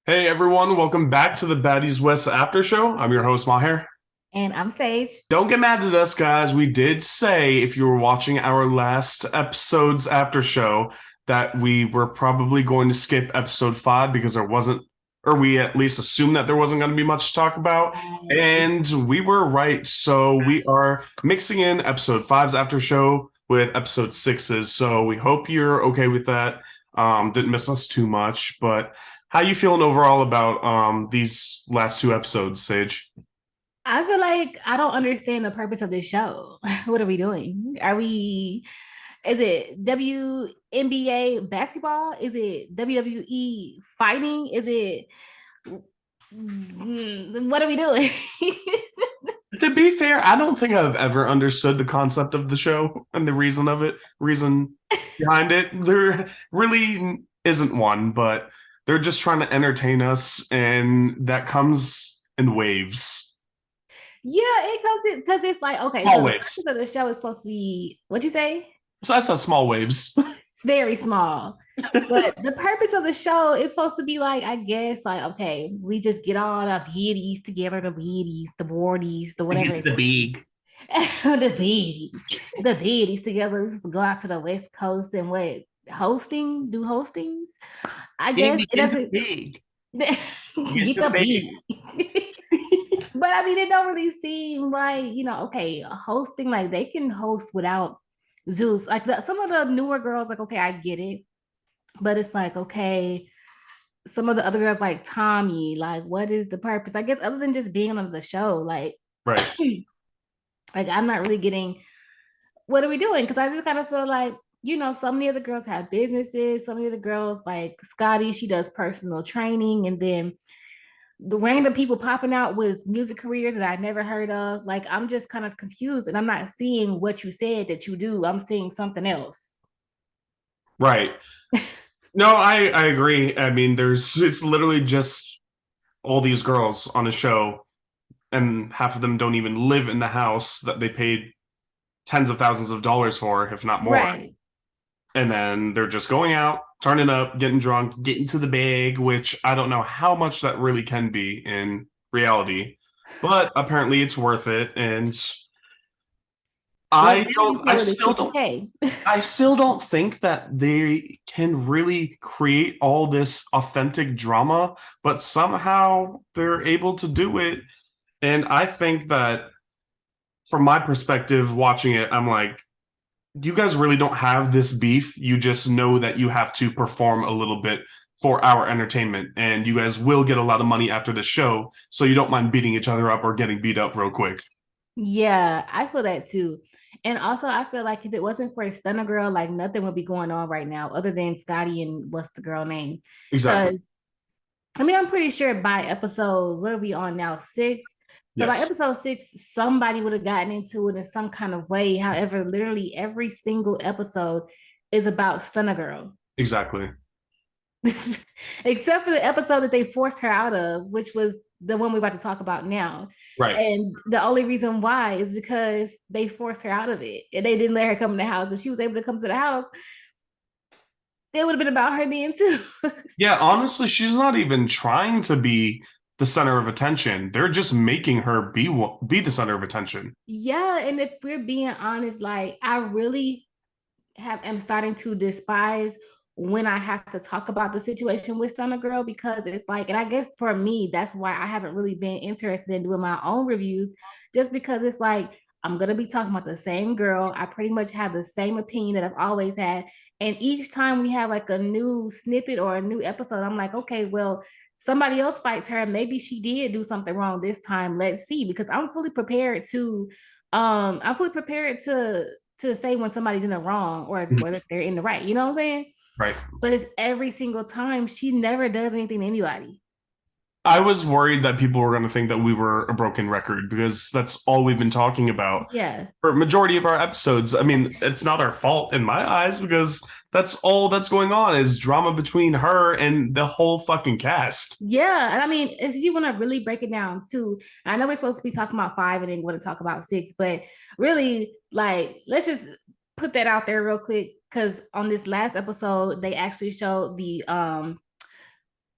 Hey everyone, welcome back to the Baddies West After Show. I'm your host, Maher. And I'm Sage. Don't get mad at us, guys. We did say if you were watching our last episode's after show that we were probably going to skip episode 5 because there wasn't, or we at least assumed that there wasn't going to be much to talk about. Right. And we were right. So we are mixing in episode 5's after show with episode 6's. So we hope you're okay with that. Didn't miss us too much, but how you feeling overall about these last two episodes, Sage? I feel like I don't understand the purpose of this show. What are we doing? Is it WNBA basketball? Is it WWE fighting? What are we doing? To be fair, I don't think I've ever understood the concept of the show and the reason behind it. There really isn't one, but they're just trying to entertain us, and that comes in waves. Yeah, it comes in because it's like, okay, Small so the purpose waves. of the show is supposed to be, what'd you say? So I said small waves. It's very small. But the purpose of the show is supposed to be like, I guess, like, okay, we just get all the biddies together, the biddies, the boardies, the It whatever gets it's the supposed to be. big. The biddies together. We just go out to the West Coast and do hostings. I guess Baby, it get the doesn't big. Get get the the big. bid. But I mean, it don't really seem like, okay, hosting, like they can host without Zeus. Like some of the newer girls, like, okay, I get it. But it's like, okay, some of the other girls like Tommy, like what is the purpose? I guess other than just being on the show, like Right. like I'm not really getting what are we doing? Because I just kind of feel like, so many of the girls have businesses, so many of the girls like Scotty, she does personal training, and then the random people popping out with music careers that I never heard of. Like I'm just kind of confused and I'm not seeing what you said that you do. I'm seeing something else. Right. No, I agree. I mean, it's literally just all these girls on a show, and half of them don't even live in the house that they paid tens of thousands of dollars for, if not more. Right. And then they're just going out, turning up, getting drunk, getting to the bag, which I don't know how much that really can be in reality, but apparently it's worth it. And Well, I apparently don't, it's worth 50K. I still don't think that they can really create all this authentic drama, but somehow they're able to do it. And I think that from my perspective, watching it, I'm like, you guys really don't have this beef. You just know that you have to perform a little bit for our entertainment, and you guys will get a lot of money after the show, so you don't mind beating each other up or getting beat up real quick. Yeah, I feel that too. And also, I feel like if it wasn't for a Stunna Girl, like nothing would be going on right now other than Scotty and what's the girl name? Exactly. Because I mean, I'm pretty sure by episode, what are we on now? 6. So by Yes. episode 6, somebody would have gotten into it in some kind of way. However, literally every single episode is about Stunna Girl. Exactly. Except for the episode that they forced her out of, which was the one we're about to talk about now. Right. And the only reason why is because they forced her out of it and they didn't let her come in the house. If she was able to come to the house, it would have been about her then too. Yeah, honestly, she's not even trying to be the center of attention. They're just making her be the center of attention. Yeah, and if we're being honest, like I really am starting to despise when I have to talk about the situation with Stunna Girl because it's like, and I guess for me, that's why I haven't really been interested in doing my own reviews, just because it's like I'm gonna be talking about the same girl. I pretty much have the same opinion that I've always had. And each time we have like a new snippet or a new episode, I'm like, okay, well, somebody else fights her. Maybe she did do something wrong this time. Let's see, because I'm fully prepared to say when somebody's in the wrong or whether they're in the right. You know what I'm saying? Right. But it's every single time she never does anything to anybody. I was worried that people were going to think that we were a broken record because that's all we've been talking about Yeah. for a majority of our episodes. I mean, it's not our fault in my eyes because that's all that's going on is drama between her and the whole fucking cast. Yeah. And I mean, if you want to really break it down too, I know we're supposed to be talking about 5 and then want to talk about 6, but really, like, let's just put that out there real quick. Cause on this last episode, they actually showed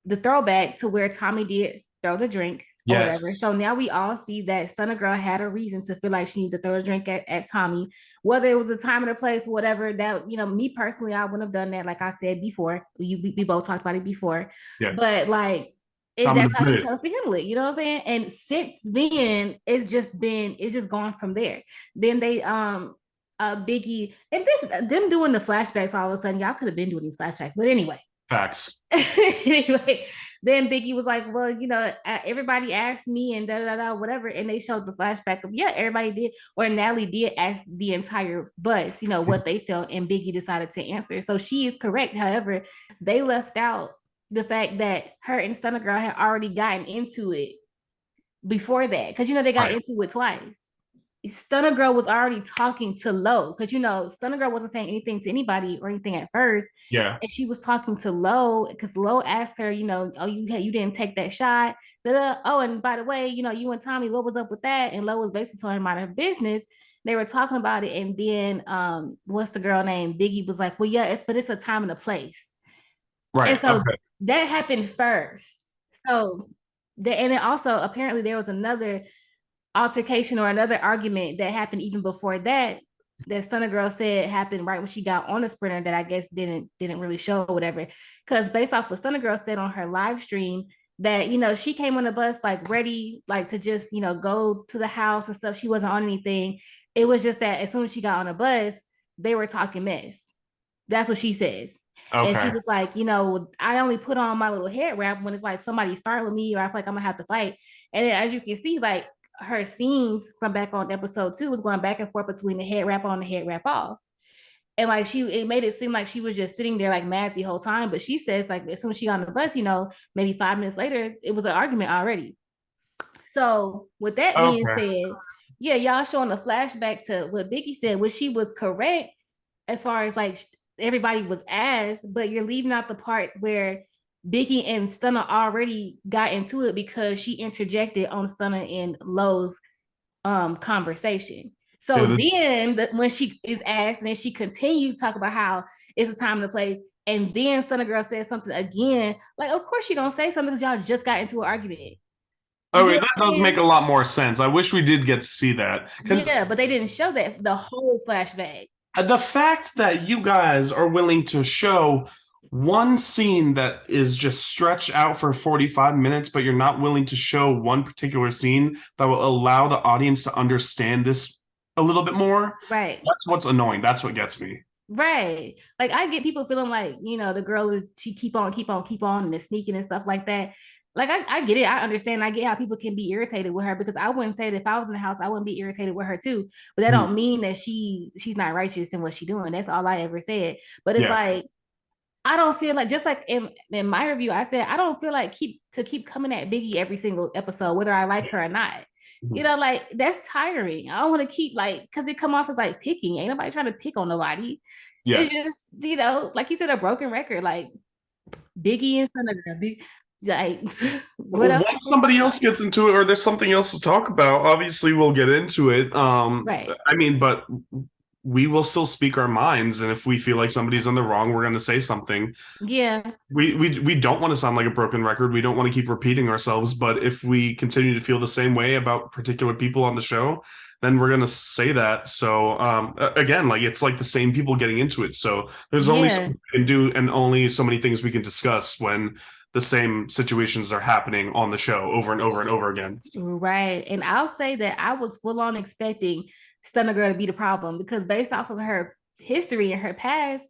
the throwback to where Tommy did throw the drink or Yes. whatever. So now we all see that Stunna Girl had a reason to feel like she needed to throw a drink at Tommy, whether it was a time and a place, whatever. That, me personally, I wouldn't have done that. Like I said before, we both talked about it before, Yeah. but like Time to that's how she play. chose to handle it. You know what I'm saying? And since then, it's just gone from there. Then they Biggie and them doing the flashbacks all of a sudden, y'all could have been doing these flashbacks, but anyway. Facts. Anyway, then Biggie was like, well, everybody asked me and da da da whatever, and they showed the flashback of, yeah, everybody did, or Natalie did ask the entire bus, what they felt, and Biggie decided to answer. So she is correct. However, they left out the fact that her and Stunna Girl had already gotten into it before that, because they got into it twice. Stunna Girl was already talking to Lo, because Stunna Girl wasn't saying anything to anybody or anything at first. Yeah. And she was talking to Lo because Lo asked her, oh, you didn't take that shot. Da-da. Oh, and by the way, you and Tommy, what was up with that? And Lo was basically telling her about her business. They were talking about it, and then what's the girl name? Biggie was like, well, yeah, it's a time and a place. Right. And so Okay. that happened first. So and then also apparently there was another altercation or another argument that happened even before that Stunna Girl said happened right when she got on the sprinter that I guess didn't really show or whatever. Because based off what Stunna Girl said on her live stream, that she came on the bus like ready, like to just go to the house and stuff. She wasn't on anything. It was just that as soon as she got on the bus, they were talking mess. That's what she says. And she Okay. was like, I only put on my little head wrap when it's like somebody start with me or I feel like I'm gonna have to fight. And then, as you can see, like her scenes from back on episode 2 was going back and forth between the head wrap on and the head wrap off. And like it made it seem like she was just sitting there like mad the whole time. But she says like as soon as she got on the bus, maybe 5 minutes later, it was an argument already. So with that being Okay. said, yeah, y'all showing the flashback to what Biggie said, which she was correct as far as like everybody was asked, but you're leaving out the part where Biggie and Stunna already got into it because she interjected on Stunna and Lowe's conversation. So then when she is asked, and then she continues to talk about how it's a time and a place, and then Stunna Girl says something again, like, of course you're gonna say something because y'all just got into an argument. Okay, that does make a lot more sense. I wish we did get to see that. Yeah, but they didn't show that the whole flashback. The fact that you guys are willing to show one scene that is just stretched out for 45 minutes, but you're not willing to show one particular scene that will allow the audience to understand this a little bit more. Right. That's what's annoying. That's what gets me. Right. Like I get people feeling like, the girl she keep on and is sneaking and stuff like that. Like I get it. I understand. I get how people can be irritated with her, because I wouldn't say that if I was in the house, I wouldn't be irritated with her too. But that don't mean that she's not righteous in what she's doing. That's all I ever said. But it's like, I don't feel like, just like in my review, I said, I don't feel like keep coming at Biggie every single episode, whether I like her or not. Like that's tiring. I don't want to keep because it come off as like picking. Ain't nobody trying to pick on nobody. Yeah. It's just, like you said, a broken record, like Biggie and Stunna Girl. Like, once somebody else gets into it, or there's something else to talk about, obviously we'll get into it. Right. I mean, but we will still speak our minds, and if we feel like somebody's in the wrong, we're going to say something. Yeah. We don't want to sound like a broken record. We don't want to keep repeating ourselves, but if we continue to feel the same way about particular people on the show, then we're going to say that. So again, like it's like the same people getting into it. So there's only so much we can do and only so many things we can discuss when the same situations are happening on the show over and over and over again. Right. And I'll say that I was full on expecting Stunna Girl to be the problem, because based off of her history and her past,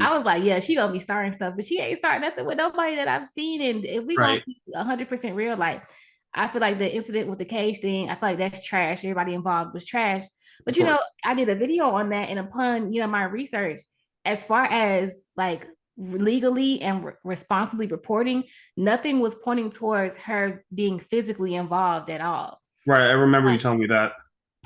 I was like, yeah, she gonna be starting stuff, but she ain't starting nothing with nobody that I've seen. And if we gonna be 100% real, like I feel like the incident with the cage thing, I feel like that's trash. Everybody involved was trash. But I did a video on that, and upon my research, as far as like legally and responsibly reporting, nothing was pointing towards her being physically involved at all. Right. I remember you telling me that.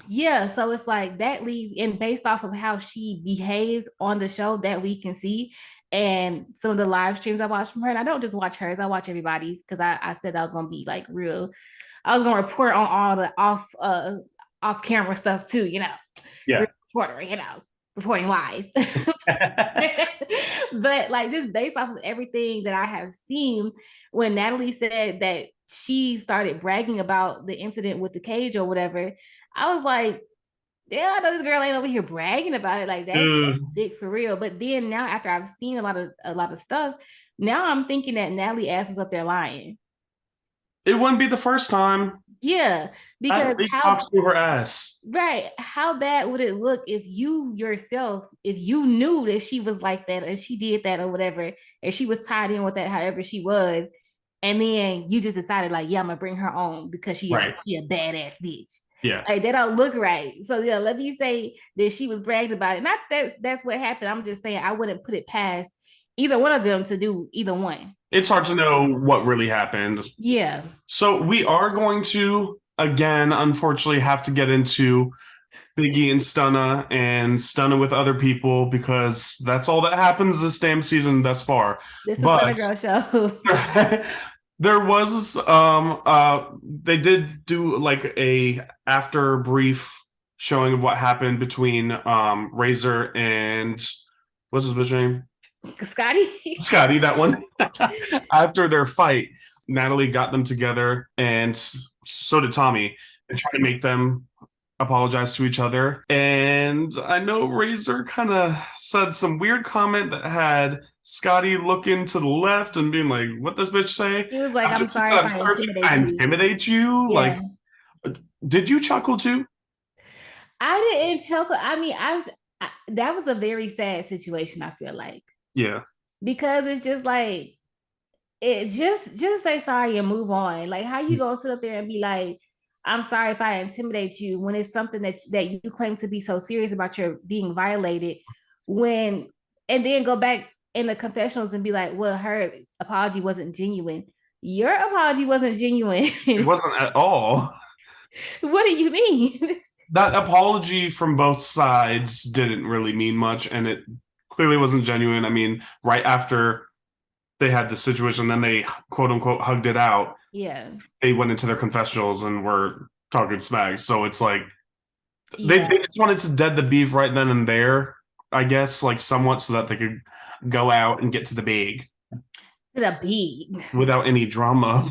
Yeah, so it's like that leads, and based off of how she behaves on the show that we can see, and some of the live streams I watch from her, and I don't just watch hers, I watch everybody's, because I said that was gonna be like real. I was gonna report on all the off camera stuff too, Yeah. Reporter, reporting live. But like just based off of everything that I have seen, when Natalie said that she started bragging about the incident with the cage or whatever, I was like, yeah, I know this girl ain't over here bragging about it. Like that's sick for real. But then now after I've seen a lot of stuff, now I'm thinking that Natalie ass was up there lying. It wouldn't be the first time. Yeah, That because big how talks to her ass. right, how bad would it look if you yourself, if you knew that she was like that or she did that or whatever, and she was tied in with that however she was, and then you just decided like, yeah, I'm gonna bring her on because Right. she a badass bitch. Yeah. Like that don't look right. So yeah, let me say that she was bragged about it. Not that that's what happened. I'm just saying I wouldn't put it past either one of them to do either one. It's hard to know what really happened. Yeah. So we are going to, again, unfortunately, have to get into Biggie and Stunna and Stunna with other people because that's all that happens this damn season thus far. This is Stunna But Girl show. there was they did do like a after brief showing of what happened between Razor and what's his bitch name? Scotty. Scotty, that one. After their fight, Natalie got them together, and so did Tommy, and tried to make them apologize to each other. And I know Razor kind of said some weird comment that had Scotty looking to the left and being like, "What this bitch say?" He was like, "I'm sorry if I intimidate you." Yeah. Like, did you chuckle too? I didn't chuckle. I mean, that was a very sad situation. I feel like Yeah, because it's just like it just say sorry and move on. Like how you gonna sit up there and be like, I'm sorry if I intimidate you when it's something that you claim to be so serious about your being violated when and then go back in the confessionals and be like, well, her apology wasn't genuine. Your apology wasn't genuine. it wasn't at all. What do you mean? That apology from both sides didn't really mean much, and it clearly wasn't genuine. I mean, right after they had the situation, then they quote unquote hugged it out. Yeah. They went into their confessionals and were talking smack. So it's like Yeah. they just wanted to dead the beef right then and there, I guess, like somewhat, so that they could go out and get to the big. To the big. Without any drama.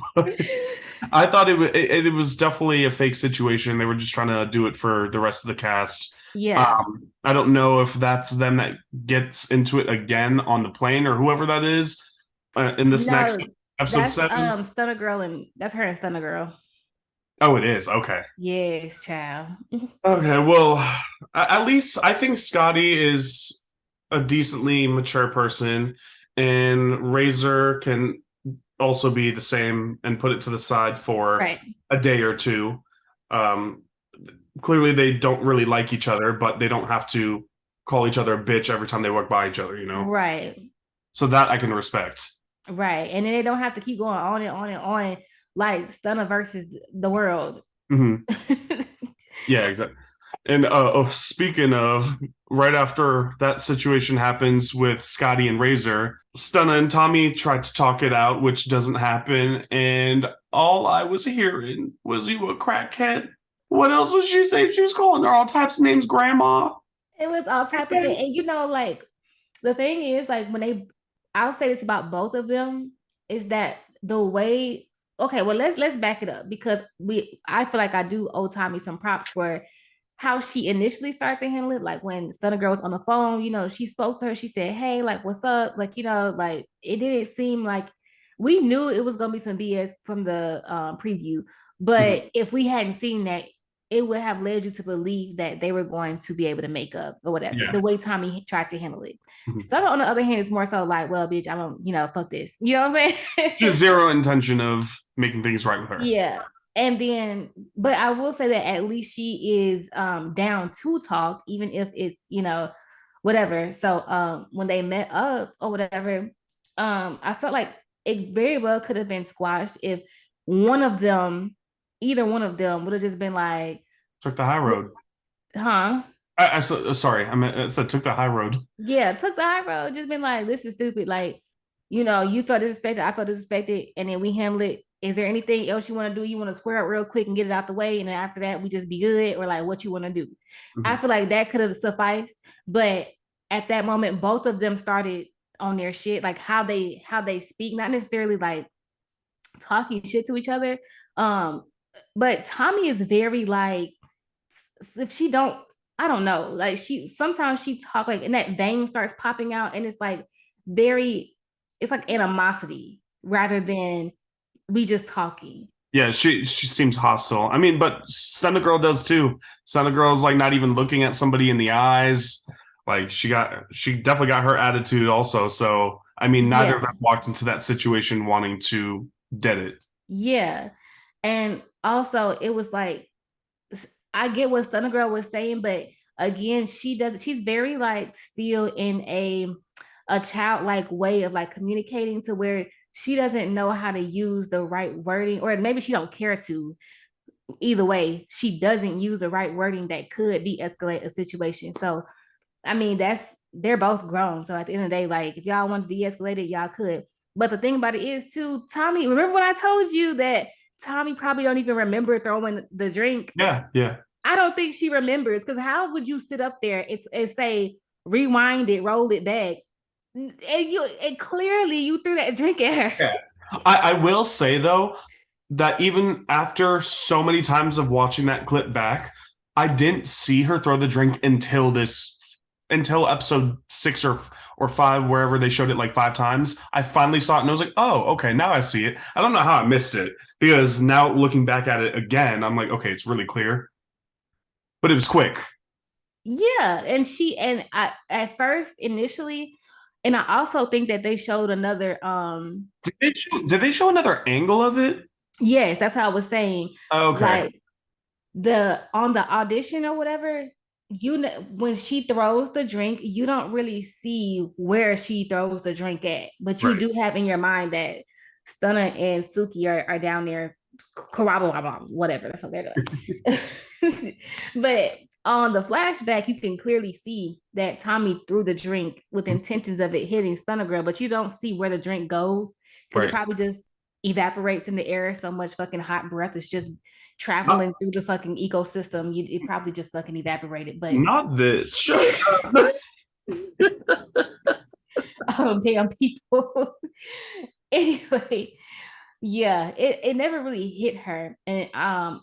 I thought it was definitely a fake situation. They were just trying to do it for the rest of the cast. Yeah. I don't know if that's them that gets into it again on the plane or whoever that is in this next episode that's 7. Stunna Girl, and that's her and Stunna Girl. Oh, it is. Okay. Yes, child. Okay. Well, at least I think Scotty is a decently mature person, and Razor can also be the same and put it to the side for Right. a day or two. Clearly, they don't really like each other, but they don't have to call each other a bitch every time they walk by each other, you know? Right. So that I can respect. Right. And then they don't have to keep going on and on and on like Stunna versus the world. Mm-hmm. Yeah, exactly. And speaking of, right after that situation happens with Scotty and Razor, Stunna and Tommy tried to talk it out, which doesn't happen. And all I was hearing was, "You a crackhead?" What else was she saying? She was calling her all types of names, Grandma. It was all type of thing. And you know, like the thing is, like I'll say this about both of them, is that the way okay, well let's back it up because I feel like I do owe Tommy some props for how she initially started to handle it. Like when Stunna Girl was on the phone, you know, she spoke to her, she said, "Hey, like what's up?" Like, you know, like it didn't seem like we knew it was gonna be some BS from the preview, but if we hadn't seen that, it would have led you to believe that they were going to be able to make up or whatever. Yeah. The way Tommy tried to handle it. Stunna, on the other hand, is more so like, well, bitch, I don't, you know, fuck this. You know what I'm saying? Zero intention of making things right with her. Yeah. And then, but I will say that at least she is down to talk, even if it's, you know, whatever. So when they met up or whatever, I felt like it very well could have been squashed if either one of them would have just been like, took the high road. Huh? I sorry, I said took the high road. Yeah, took the high road. Just been like, this is stupid. Like, you know, you felt disrespected, I felt disrespected, and then we handle it is there anything else you want to do? You want to square up real quick and get it out the way, and then after that we just be good, or like what you want to do? I feel like that could have sufficed, but at that moment, both of them started on their shit, like how they speak, not necessarily like talking shit to each other. But Tommy is very like, if she don't, I don't know, like she sometimes she talk like, and that vein starts popping out, and it's like very, it's like animosity rather than we just talking. Yeah, she seems hostile. I mean, but Stunna Girl does too. Stunna Girl's like not even looking at somebody in the eyes. Like she definitely got her attitude also. So I mean, neither of them walked into that situation wanting to dead it. Yeah. And also it was like, I get what Stunna Girl was saying, but again, she's very like still in a childlike way of like communicating, to where she doesn't know how to use the right wording, or maybe she don't care to. Either way, she doesn't use the right wording that could de-escalate a situation. So I mean, they're both grown. So at the end of the day, like if y'all want to de-escalate it, y'all could. But the thing about it is too, Tommy, remember when I told you that Tommy probably don't even remember throwing the drink? Yeah, yeah. I don't think she remembers, because how would you sit up there and say, rewind it, roll it back? And clearly you threw that drink at her. Yeah. I will say though that even after so many times of watching that clip back, I didn't see her throw the drink until episode 6 or 5, wherever they showed it like 5 times. I finally saw it and I was like, oh, okay, now I see it. I don't know how I missed it, because now looking back at it again, I'm like, okay, it's really clear. But it was quick. Yeah, and I at first initially, and I also think that they showed another Did they show another angle of it? yes, that's how I was saying. Okay. Like the on the audition or whatever, you know, when she throws the drink, you don't really see where she throws the drink at, but you Right. do have in your mind that Stunna and Suki are down there, whatever the fuck they're doing. But on the flashback, you can clearly see that Tommy threw the drink with intentions of it hitting Stunna Girl, but you don't see where the drink goes, because it probably just evaporates in the air. So much fucking hot breath is just traveling through the fucking ecosystem. It probably just fucking evaporated. But not this. Shut up. Oh damn, people. Anyway, yeah, it never really hit her, and I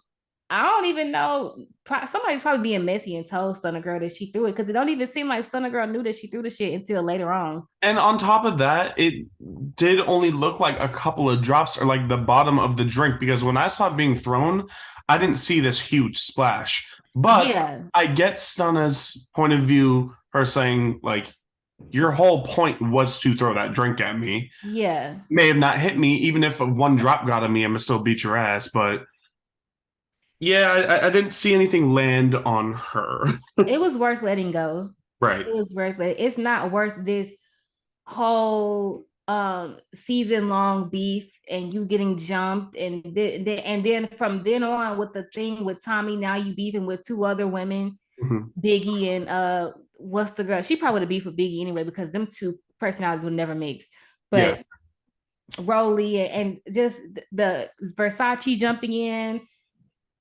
don't even know. Somebody's probably being messy and told Stunna Girl that she threw it, because it don't even seem like Stunna Girl knew that she threw the shit until later on. And on top of that, it did only look like a couple of drops, or like the bottom of the drink, because when I saw it being thrown, I didn't see this huge splash. But yeah, I get Stunna's point of view, her saying, like, your whole point was to throw that drink at me. Yeah. May have not hit me, even if one drop got on me, I'm gonna still beat your ass. But yeah, I didn't see anything land on her. It was worth letting go. Right. It was worth it. It's not worth this whole season long beef and you getting jumped, and then from then on with the thing with Tommy, now you beefing with 2 other women, Biggie and what's the girl? She probably would have beef with Biggie anyway, because them 2 personalities would never mix. But Rolly and just the Versace jumping in.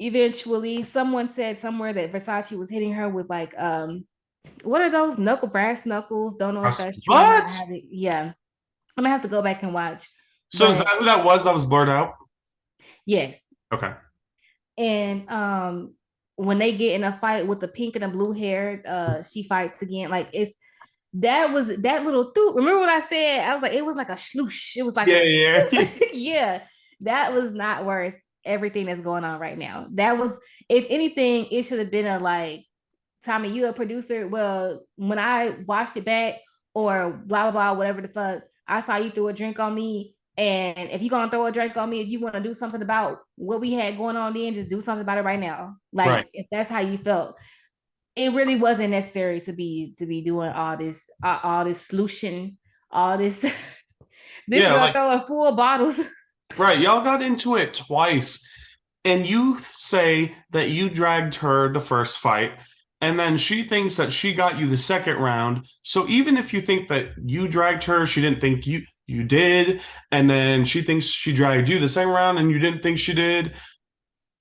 Eventually, someone said somewhere that Versace was hitting her with like what are those brass knuckles? Don't know if that's true. What? Yeah, I'm gonna have to go back and watch. So is that who that was? That was blurred out. Yes. Okay. And when they get in a fight with the pink and the blue hair, she fights again. Like that was that little thoop. Remember what I said? I was like, it was like a sloosh. It was like yeah. That was not worth everything that's going on right now. That was, if anything, it should have been a like, Tommy, you a producer? Well, when I watched it back, or blah blah blah, whatever the fuck, I saw you throw a drink on me. And if you're gonna throw a drink on me, if you want to do something about what we had going on then, just do something about it right now. Like if that's how you felt, it really wasn't necessary to be doing all this solution, all this. This girl like, throwing full bottles. Right, y'all got into it twice, and you say that you dragged her the first fight, and then she thinks that she got you the second round. So even if you think that you dragged her, she didn't think you you did, and then she thinks she dragged you the second round and you didn't think she did.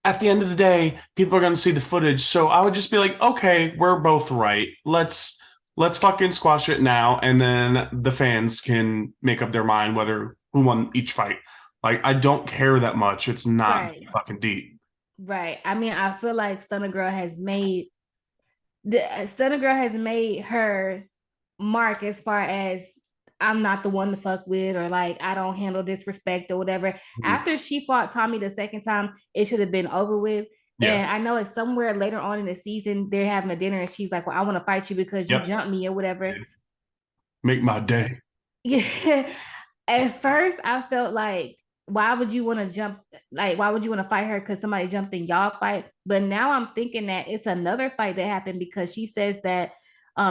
At the end of the day, people are going to see the footage. So I would just be like, okay, we're both right. Let's fucking squash it now, and then the fans can make up their mind whether who won each fight. Like, I don't care that much. It's not Right. fucking deep. Right. I mean, I feel like Stunna Girl has made her mark as far as I'm not the one to fuck with, or like I don't handle disrespect or whatever. Mhm. After she fought Tommy the second time, it should have been over with. Yeah. And I know it's somewhere later on in the season, they're having a dinner and she's like, well, I want to fight you because you Yep. jumped me or whatever. Make my day. Yeah. At first, I felt like, why would you want to jump? Like, why would you want to fight her? Because somebody jumped in y'all fight. But now I'm thinking that it's another fight that happened because she says that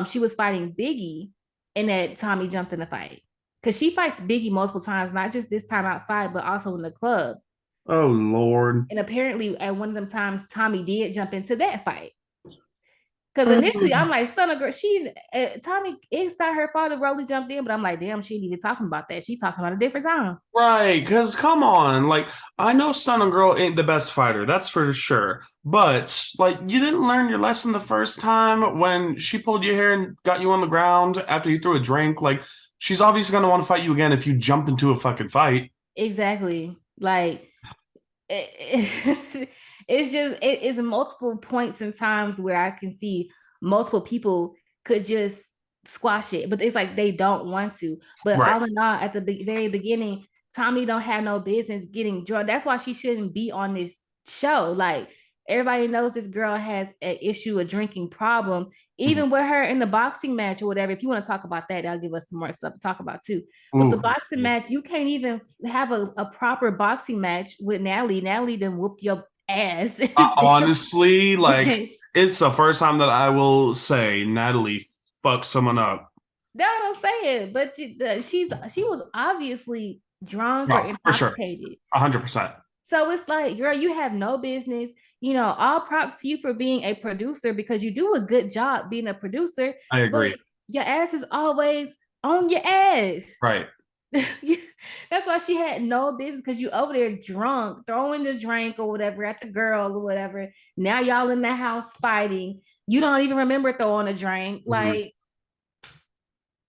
she was fighting Biggie and that Tommy jumped in the fight. Because she fights Biggie multiple times, not just this time outside, but also in the club. Oh Lord. And apparently, at one of them times, Tommy did jump into that fight. Because initially I'm like, Stunna Girl, Tommy, it's not her fault that Rolly jumped in, but I'm like, damn, she ain't even talking about that. She talking about a different time. Right, because come on, like I know Stunna Girl ain't the best fighter, that's for sure. But like you didn't learn your lesson the first time when she pulled your hair and got you on the ground after you threw a drink. Like she's obviously gonna want to fight you again if you jump into a fucking fight. Exactly. Like it's just it is multiple points and times where I can see multiple people could just squash it, but it's like they don't want to. But Right. all in all, at the very beginning, Tommy don't have no business getting drunk. That's why she shouldn't be on this show. Like everybody knows this girl has an issue, a drinking problem. Mhm. Even with her in the boxing match or whatever, if you want to talk about that, that'll give us some more stuff to talk about too. With the Ooh. boxing match, you can't even have a proper boxing match with Natalie. Natalie then whooped your ass in this damn Honestly, like match. it's the first time that I will say Natalie fucked someone up. That's what I'm saying. But she was obviously drunk or No, for sure. intoxicated. 100%. So it's like, girl, you have no business. You know, all props to you for being a producer because you do a good job being a producer, I but agree. your ass is always on your ass. Right. That's why she had no business because you over there drunk, throwing the drink or whatever at the girl or whatever. Now y'all in the house fighting. You don't even remember throwing a drink. Mhm. Like,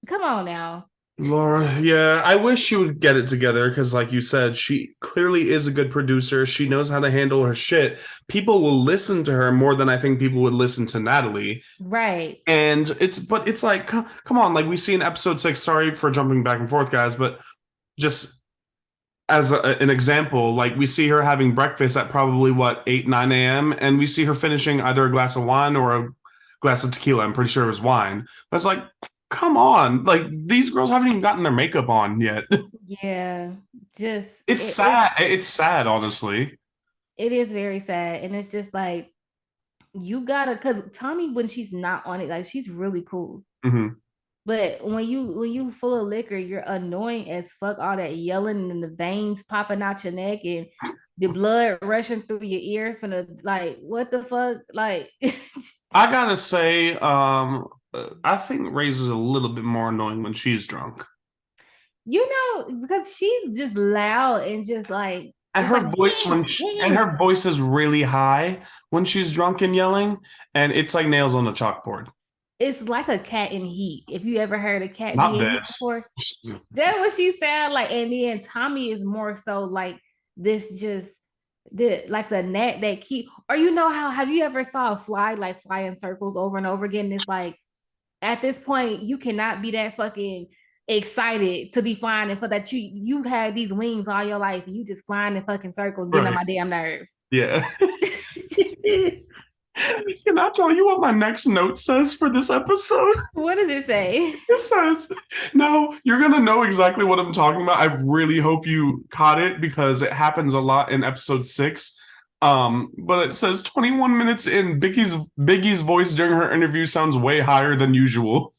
come on now. Laura, yeah, I wish she would get it together because, like you said, she clearly is a good producer. She knows how to handle her shit. People will listen to her more than I think people would listen to Natalie. Right. And but it's like, come on, like we see in episode 6. Sorry for jumping back and forth, guys, but just as an example, like we see her having breakfast at probably what 8, 9 a.m., and we see her finishing either a glass of wine or a glass of tequila. I'm pretty sure it was wine. But it's like, come on, like these girls haven't even gotten their makeup on yet. Yeah. Just It's sad. It's sad, honestly. it is very sad. And it's just like you gotta because Tommy, when she's not on it, like she's really cool. Hmm. But when you full of liquor, you're annoying as fuck. All that yelling and the veins popping out your neck and the blood rushing through your ear from the like what the fuck? Like I gotta say, I think Ray's is a little bit more annoying when she's drunk. you know, because she's just loud and just like And it's her like voice and her voice is really high when she's drunk and yelling, and it's like nails on a chalkboard. it's like a cat in heat. If you ever heard a cat Not be in heat this. before, that's what she sound like. And then Tommy is more so like this, just the net that keep. Or you know how have you ever saw a fly like fly in circles over and over again? It's like at this point you cannot be that fucking excited to be flying and for that you had these wings all your life and you just flying in fucking circles, getting on Right. my damn nerves. Yeah. Can I tell you what my next note says for this episode? What does it say? It says, now you're going to know exactly what I'm talking about. I really hope you caught it because it happens a lot in episode 6. But it says 21 minutes in, Biggie's voice during her interview sounds way higher than usual.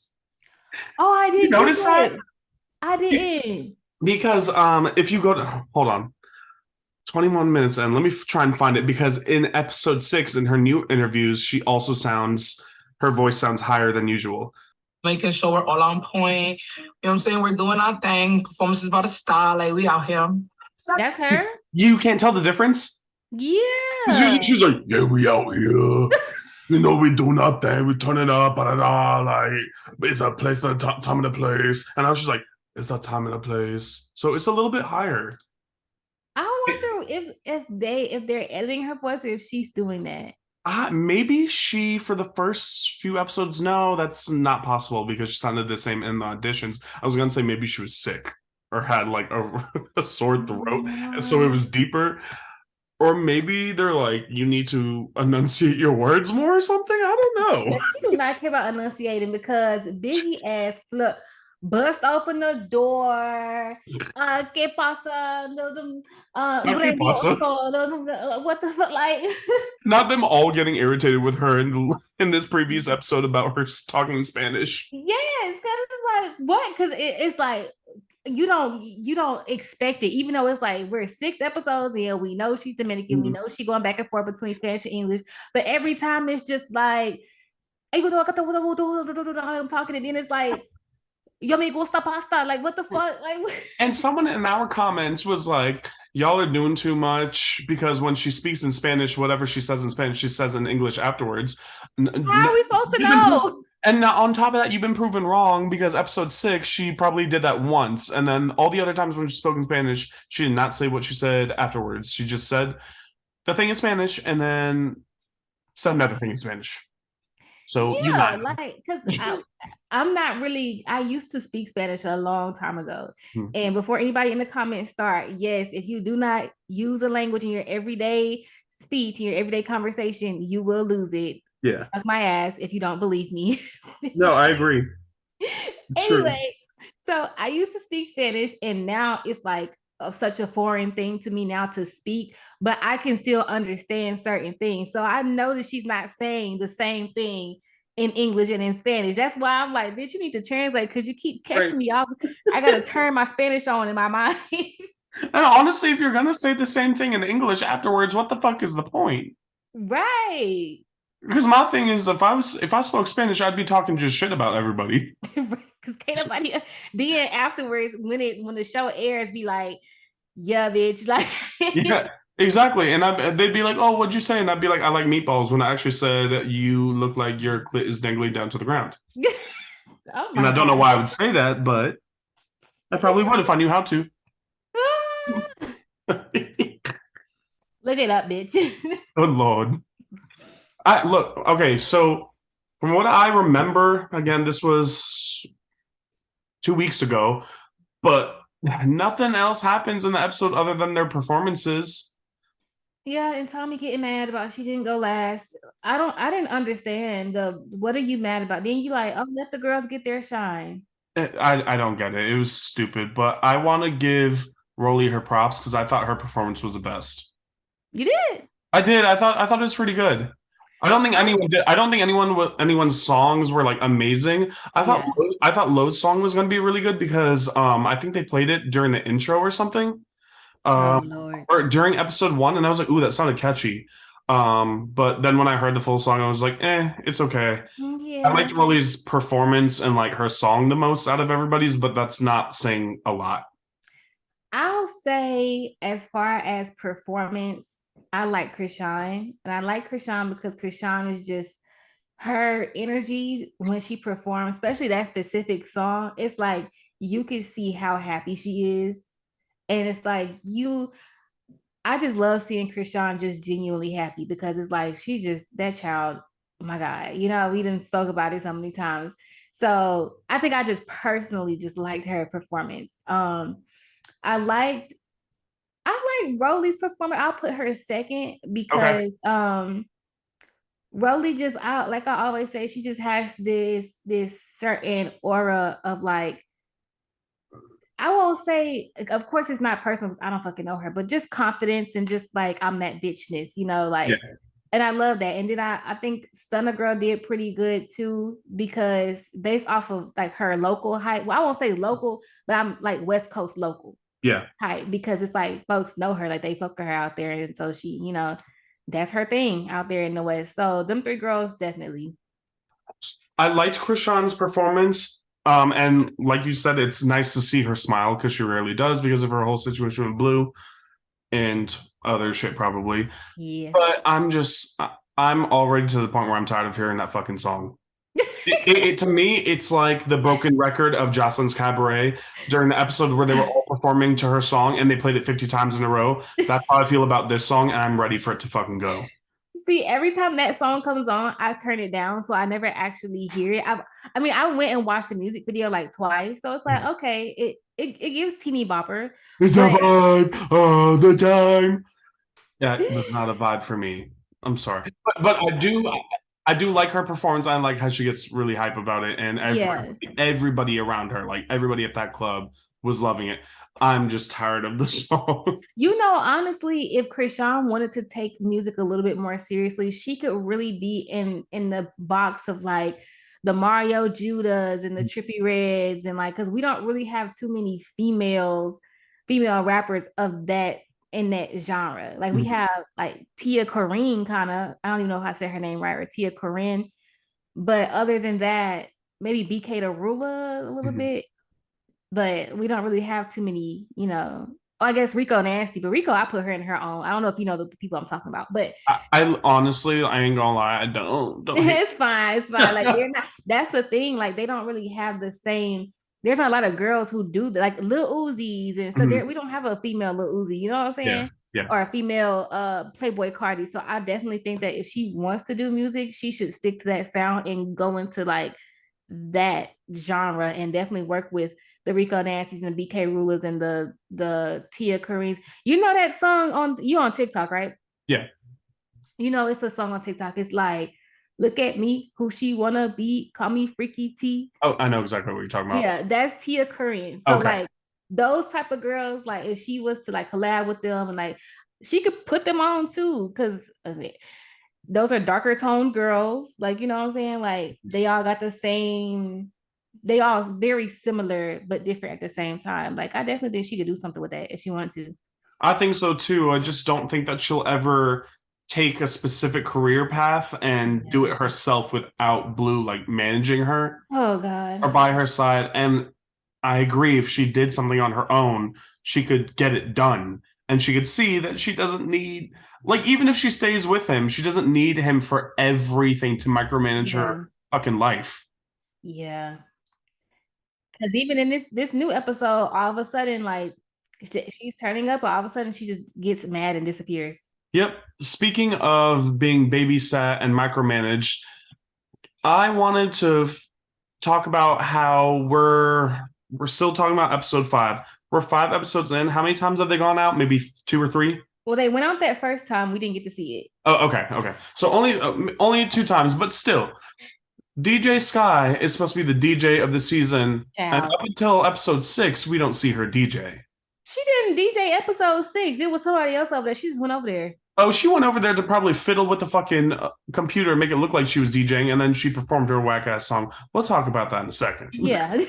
Oh, I You didn't get notice that? that. I didn't. Because if you go to hold on, 21 minutes in, let me try and find it because in episode 6 in her new interviews, she also sounds her voice sounds higher than usual. making sure we're all on point. You know what I'm saying? We're doing our thing. Performance is about a style. Like, we out here. That's her? You can't tell the difference? Yeah. She's like, yeah, we out here. You know, we do nothing. We turn it up, like, it's a place, the time and the place. And I was just like, it's a time and a place. So it's a little bit higher. I wonder if they're editing her voice or if she's doing that. Maybe she, for the first few episodes, no, that's not possible because she sounded the same in the auditions. I was gonna say maybe she was sick or had like a sore throat, and so it was deeper. Or maybe they're like, you need to enunciate your words more or something. I don't know. She do not care about enunciating because Biggie ass bust open the door. ¿Qué pasa? ¿Qué pasa? What the fuck? Like, not them all getting irritated with her in this previous episode about her talking in Spanish. Yes, because it's like what? Because it's like you don't expect it, even though it's like we're 6 episodes and we know she's Dominican, we know she's going back and forth between Spanish and English, but every time it's just like I'm talking, and then it's like yo me gusta pasta, like what the fuck, like. And someone in our comments was like, y'all are doing too much because when she speaks in Spanish, whatever she says in Spanish, she says in English afterwards. How are we supposed to know? And now on top of that, you've been proven wrong because episode 6, she probably did that once. And then all the other times when she spoke in Spanish, she did not say what she said afterwards. She just said the thing in Spanish and then said another thing in Spanish. So yeah, like, because I'm not really, I used to speak Spanish a long time ago. And before anybody in the comments start, yes, if you do not use a language in your everyday speech, in your everyday conversation, you will lose it. Yeah. Suck my ass if you don't believe me. No, I agree. Anyway, so I used to speak Spanish and now it's like such a foreign thing to me now to speak, but I can still understand certain things. So I know that she's not saying the same thing in English and in Spanish. That's why I'm like, bitch, you need to translate because you keep catching me off. I gotta turn my Spanish on in my mind. And honestly, if you're gonna say the same thing in English afterwards, what the fuck is the point? Right. Because my thing is, if I spoke Spanish, I'd be talking just shit about everybody. Because can't nobody then afterwards when the show airs, be like, yeah, bitch, like yeah, exactly. And they'd be like, oh, what'd you say? And I'd be like, I like meatballs. When I actually said you look like your clit is dangling down to the ground. Oh and I don't know why I would say that, but I probably would if I knew how to. Look it up, bitch. Good Lord. Okay, so from what I remember, again, this was 2 weeks ago, but nothing else happens in the episode other than their performances. Yeah, and Tommy getting mad about she didn't go last. I didn't understand what are you mad about? Then you like, oh, let the girls get their shine. I don't get it. It was stupid, but I want to give Rolly her props because I thought her performance was the best. You did? I did. I thought it was pretty good. I don't think anyone did. I don't think anyone's songs were like amazing. I thought Lowe's song was going to be really good because I think they played it during the intro or something. Or during episode 1, and I was like, ooh, that sounded catchy. But then when I heard the full song, I was like, it's okay. Yeah. I liked Rolly's performance and like her song the most out of everybody's, but that's not saying a lot. I'll say as far as performance, I like Krishan, and I like Krishan because Krishan is just her energy when she performs, especially that specific song. It's like you can see how happy she is, and it's like I just love seeing Krishan just genuinely happy because it's like she just that child. Oh my God, we didn't spoke about it so many times. So I think I just personally just liked her performance. I liked Rolly's performance. I'll put her second because Rolly just like I always say, she just has this certain aura of like, I won't say, of course it's not personal because I don't fucking know her, but just confidence and just like I'm that bitchness, like and I love that. And then I think Stunna Girl did pretty good too, because based off of like her local height, well, I won't say local, but I'm like West Coast local. Yeah. Height, because it's like folks know her, like they fuck her out there. And so she, that's her thing out there in the West. So them 3 girls, definitely. I liked Krishan's performance. And like you said, it's nice to see her smile because she rarely does because of her whole situation with Blue and other shit, probably. Yeah. But I'm already to the point where I'm tired of hearing that fucking song. To me, it's like the broken record of Jocelyn's Cabaret during the episode where they were all performing to her song and they played it 50 times in a row. That's how I feel about this song, and I'm ready for it to fucking go. See, every time that song comes on, I turn it down, so I never actually hear it. I went and watched the music video like twice, so it's like, okay, it gives teeny bopper. It's a But vibe all the time. Yeah, that's not a vibe for me. I'm sorry, but I do like her performance. I like how she gets really hype about it, and yeah, everybody around her, like everybody at that club, was loving it. I'm just tired of the song. honestly, if Krishan wanted to take music a little bit more seriously, she could really be in the box of like the Mario Judas and the Trippie Reds, and like, because we don't really have too many female rappers of that in that genre. Like we have like Tia Corrine, kind of. I don't even know if I said her name right, or Tia Corrine. But other than that, maybe BK the Ruler a little bit. But we don't really have too many, I guess Rico Nasty, but Rico, I put her in her own. I don't know if you know the people I'm talking about, but I honestly, I ain't gonna lie, I don't hate. it's fine. It's fine. Like they're not, that's the thing. Like they don't really have the same. There's not a lot of girls who do like Lil Uzis and so there we don't have a female Lil Uzi, you know what I'm Yeah, saying? yeah. Or a female Playboy Cardi. So I definitely think that if she wants to do music, she should stick to that sound and go into like that genre and definitely work with the Rico Nancys and the BK Rulers and the Tia Curries. You know that song on TikTok, right? Yeah. It's a song on TikTok. It's like, look at me, who she wanna be, call me Freaky T. Oh, I know exactly what you're talking about. Yeah, that's Tia Curry. So Okay. like those type of girls, like if she was to like collab with them and like she could put them on too, because those are darker toned girls. Like, you know what I'm saying? Like they all got they all very similar but different at the same time. Like I definitely think she could do something with that if she wanted to. I think so too. I just don't think that she'll ever take a specific career path and do it herself without Blue like managing her Oh God. or by her side. And I agree, if she did something on her own, she could get it done. And she could see that she doesn't need, like, even if she stays with him, she doesn't need him for everything to micromanage her fucking life. Yeah. Because even in this new episode, all of a sudden, like she's turning up, but all of a sudden she just gets mad and disappears. Yep. Speaking of being babysat and micromanaged, I wanted to talk about how we're still talking about episode 5. We're 5 episodes in. How many times have they gone out? Maybe 2 or 3? Well, they went out that first time. We didn't get to see it. Oh, okay. So only 2 times, but still. DJ Sky is supposed to be the DJ of the season, and up until episode 6, we don't see her DJ. She didn't DJ episode 6. It was somebody else over there. She just went over there. Oh, she went over there to probably fiddle with the fucking computer and make it look like she was DJing, and then she performed her whack-ass song. We'll talk about that in a second. Yeah.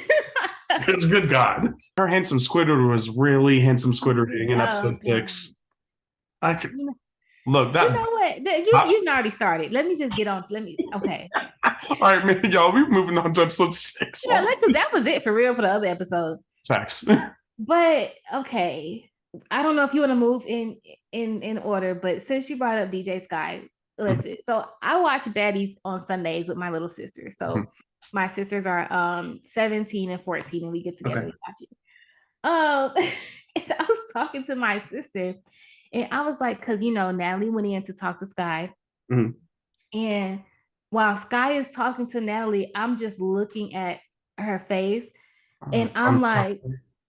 Good God. Her handsome Squidward was really handsome Squidwarding in episode 6. Look, that. You know what? You already started. Let me just get on. Okay. All right, man, y'all, we're moving on to episode 6. Yeah, that was it for real for the other episode. Facts. But okay. I don't know if you want to move in order, but since you brought up DJ Sky, listen. So I watch Baddies on Sundays with my little sisters. So my sisters are 17 and 14, and we get together and watch it. And I was talking to my sister, and I was like, because Natalie went in to talk to Sky, and while Sky is talking to Natalie, I'm just looking at her face, and I'm like,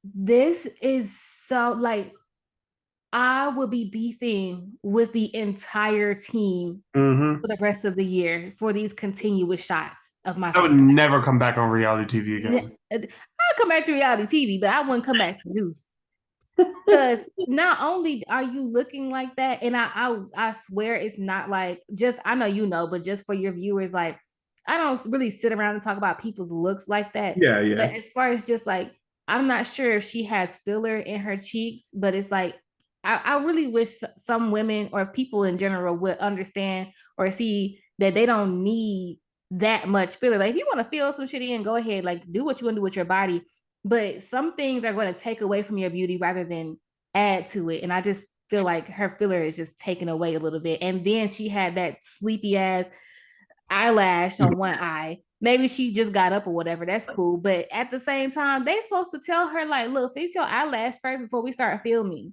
this is so like, I will be beefing with the entire team for the rest of the year for these continuous shots of my face. I would never come back on reality TV again. I'll come back to reality TV, but I wouldn't come back to Zeus. Because not only are you looking like that, and I swear it's not like just, I know but just for your viewers, like I don't really sit around and talk about people's looks like that. Yeah. But as far as just like, I'm not sure if she has filler in her cheeks, but it's like I really wish some women or people in general would understand or see that they don't need that much filler. Like if you want to feel some shit in, go ahead, like do what you want to do with your body. But some things are going to take away from your beauty rather than add to it. And I just feel like her filler is just taken away a little bit. And then she had that sleepy ass eyelash on one eye. Maybe she just got up or whatever. That's cool. But at the same time, they supposed to tell her, like, look, fix your eyelash first before we start filming.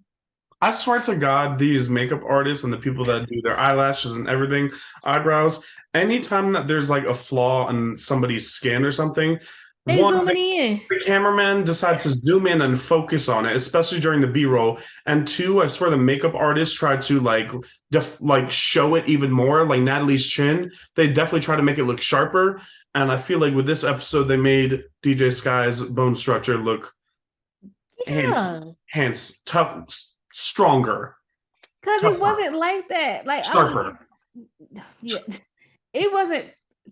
I swear to God, these makeup artists and the people that do their eyelashes and everything, eyebrows, anytime that there's like a flaw in somebody's skin or something, they zooming in. The cameraman decides to zoom in and focus on it, especially during the B-roll. And two, I swear the makeup artist tried to like show it even more, like Natalie's chin. They definitely try to make it look sharper. And I feel like with this episode, they made DJ Sky's bone structure look handsome, tough, stronger. Because it wasn't like that. Like sharper. It wasn't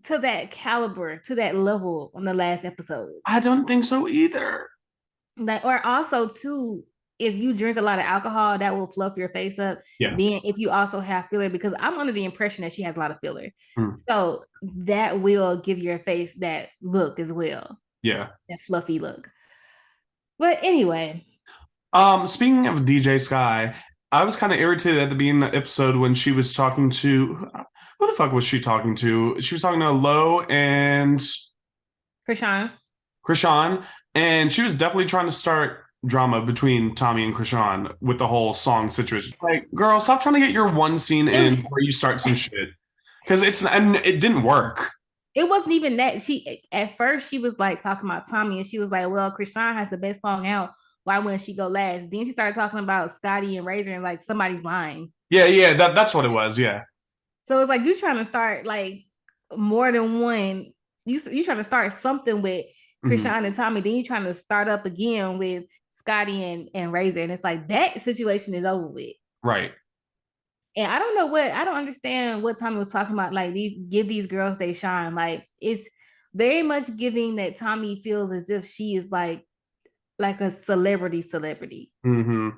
to that caliber, to that level on the last episode. I don't think so either. Like, or also too, if you drink a lot of alcohol, that will fluff your face up. Yeah. Then if you also have filler, because I'm under the impression that she has a lot of filler. So that will give your face that look as well. Yeah. That fluffy look. But anyway. Speaking of DJ Sky, I was kind of irritated at the beginning of the episode when she was talking to, who the fuck was she talking to? She was talking to Lo and Krishan, and she was definitely trying to start drama between Tommy and Krishan with the whole song situation. Like, girl, stop trying to get your one scene in where you start some shit, because it didn't work. It wasn't even that. At first she was like talking about Tommy, and she was like, well, Krishan has the best song out. Why wouldn't she go last? Then she started talking about Scotty and Razor and like somebody's lying. Yeah, that's what it was. Yeah. So it's like you trying to start like more than one. You trying to start something with Krishan and Tommy. Then you trying to start up again with Scotty and Razor, and it's like that situation is over with. Right. And I don't understand what Tommy was talking about. Like give these girls they shine. Like it's very much giving that Tommy feels as if she is like a celebrity. Mm-hmm.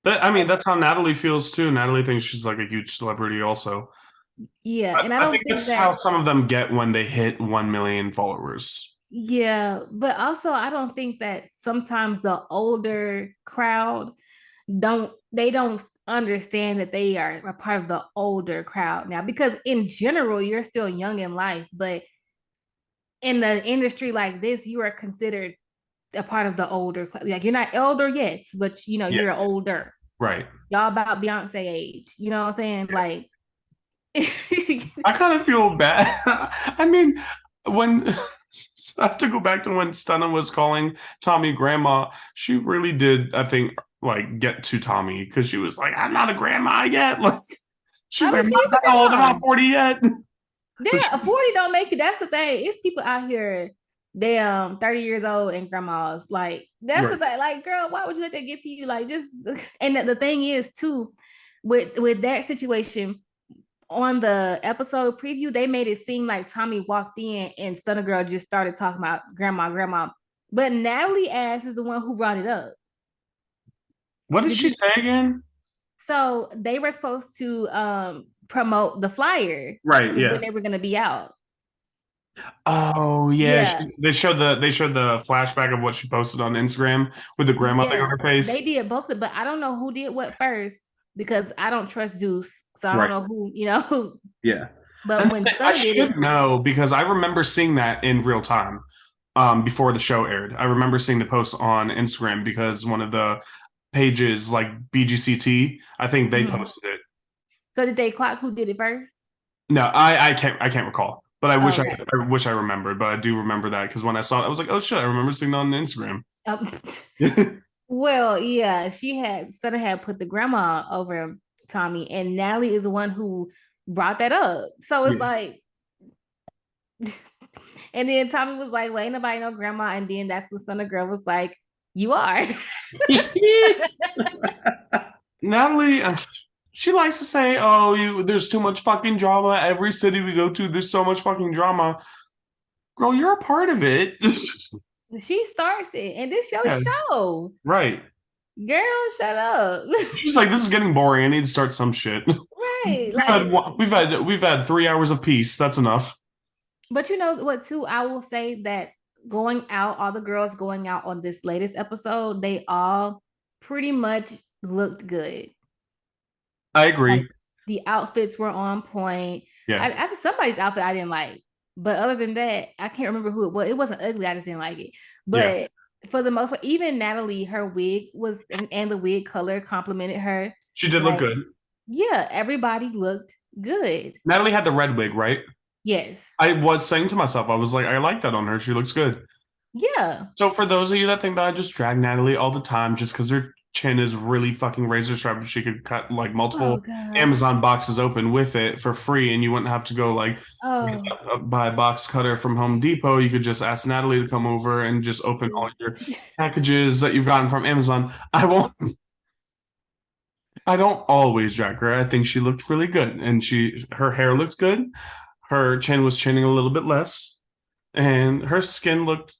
That's how Natalie feels too. Natalie thinks she's like a huge celebrity also. Yeah, and I think that's how some of them get when they hit 1 million followers. Yeah, but also I don't think that sometimes the older crowd don't understand that they are a part of the older crowd now, because in general you're still young in life, but in the industry like this you are considered a part of the older, like you're not elder yet, but you're older, right? Y'all about Beyonce age, you know what I'm saying? Yeah. Like I kind of feel bad. I mean, when I have to go back to when Stunna was calling Tommy grandma, she really did, I think, like get to Tommy, because she was like, I'm not a grandma yet. Like she's like, I'm not that old, I'm not 40 yet. Yeah, 40 don't make you. That's the thing. It's people out here damn 30 years old and grandmas, like that's right. The thing, like girl, why would you let that get to you? Like just, and the thing is too, with that situation on the episode preview, they made it seem like Tommy walked in and Stunna Girl just started talking about grandma, but Natalie ass is the one who brought it up. What did she say again? So they were supposed to promote the flyer, right? Yeah, when they were going to be out. Oh yeah. They showed the flashback of what she posted on Instagram with the grandma thing on her face. They did both, but I don't know who did what first, because I don't trust Zeus, so I don't know who. Yeah. But when I should know, because I remember seeing that in real time before the show aired. I remember seeing the post on Instagram because one of the pages, like BGCT, I think they posted it. So did they clock who did it first? No, I can't recall. But I wish I wish I remembered. But I do remember that, because when I saw it, I was like, "Oh shit!" I remember seeing that on Instagram. Well, yeah, Stunna had put the grandma over Tommy, and Natalie is the one who brought that up. So it's like, and then Tommy was like, "Well, ain't nobody know grandma," and then that's when Stunna Girl was like, "You are." Natalie. She likes to say, "Oh, there's too much fucking drama. Every city we go to, there's so much fucking drama." Girl, you're a part of it. She starts it, and this show. Right. Girl, shut up. She's like, this is getting boring. I need to start some shit. Right. We've had 3 hours of peace. That's enough. But you know what, too? I will say that all the girls going out on this latest episode, they all pretty much looked good. I agree. Like, the outfits were on point. Yeah. After somebody's outfit I didn't like. But other than that, I can't remember who it was. It wasn't ugly. I just didn't like it. But for the most part, even Natalie, her wig was, and the wig color complimented her. She did look good. Yeah, everybody looked good. Natalie had the red wig, right? Yes. I was saying to myself, I was like, I like that on her. She looks good. Yeah. So for those of you that think that I just drag Natalie all the time just because her chin is really fucking razor sharp, she could cut like multiple Amazon boxes open with it for free, and you wouldn't have to go like buy a box cutter from Home Depot. You could just ask Natalie to come over and just open all your packages that you've gotten from Amazon. I don't always drag her. I think she looked really good, and her hair looked good. Her chin was chinning a little bit less, and her skin looked.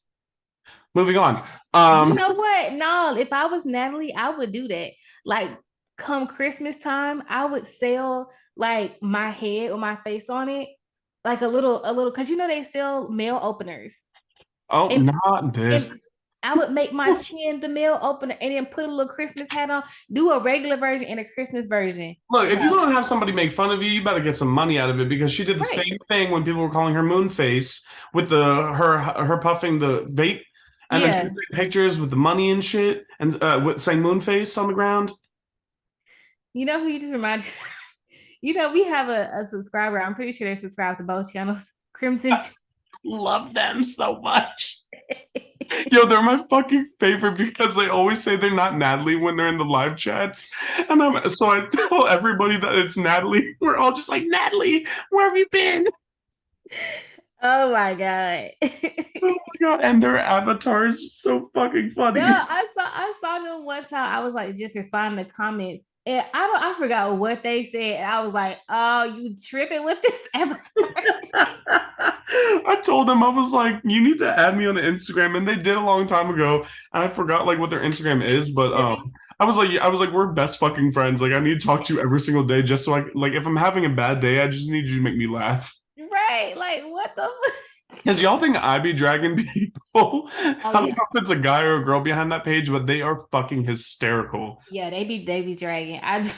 Moving on. You know what? No, if I was Natalie, I would do that. Like, come Christmas time, I would sell like my head or my face on it, like a little, because you know they sell mail openers. Oh, not this. I would make my chin the mail opener and then put a little Christmas hat on, do a regular version and a Christmas version. Look, if you don't have somebody make fun of you, you better get some money out of it, because she did the same thing when people were calling her moon face with her puffing the vape. And then she's taking pictures with the money and shit, and with saying moon face on the ground. You know who you just reminded? You know, we have a subscriber. I'm pretty sure they subscribe to both channels. Crimson. I love them so much. Yo, they're my fucking favorite because they always say they're not Natalie when they're in the live chats. And so I tell everybody that it's Natalie. We're all just like, Natalie, where have you been? Oh my god. Oh my god, and their avatars are so fucking funny. Yeah, I saw them one time. I was like just responding to comments. And I forgot what they said. And I was like, oh, you tripping with this avatar. I told them, I was like, you need to add me on Instagram, and they did a long time ago. And I forgot like what their Instagram is, but I was like, we're best fucking friends. Like, I need to talk to you every single day just so like if I'm having a bad day, I just need you to make me laugh. Right, like what the because y'all think I be dragging people. I don't know if it's a guy or a girl behind that page, but they are fucking hysterical. Yeah, they be dragging. And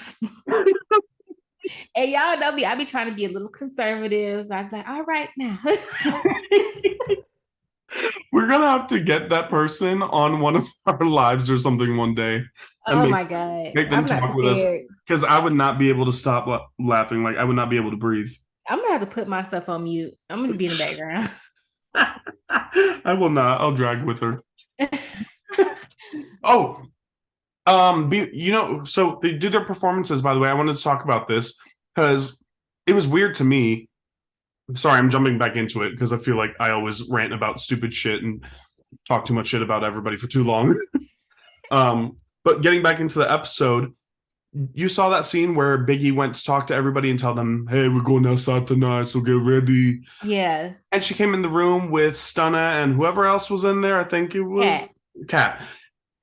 y'all know me, I be trying to be a little conservative. So I'm like, all right now. We're gonna have to get that person on one of our lives or something one day. Oh my god. Make them talk with us. Because I would not be able to stop laughing. Like, I would not be able to breathe. I'm gonna have to put myself on mute. I'm gonna just be in the background. I will not. I'll drag with her. So they do their performances, by the way. I wanted to talk about this because it was weird to me. I'm sorry, I'm jumping back into it because I feel like I always rant about stupid shit and talk too much shit about everybody for too long. But getting back into the episode, you saw that scene where Biggie went to talk to everybody and tell them, hey, we're going outside tonight, so get ready. Yeah. And she came in the room with Stunna and whoever else was in there. I think it was Kat.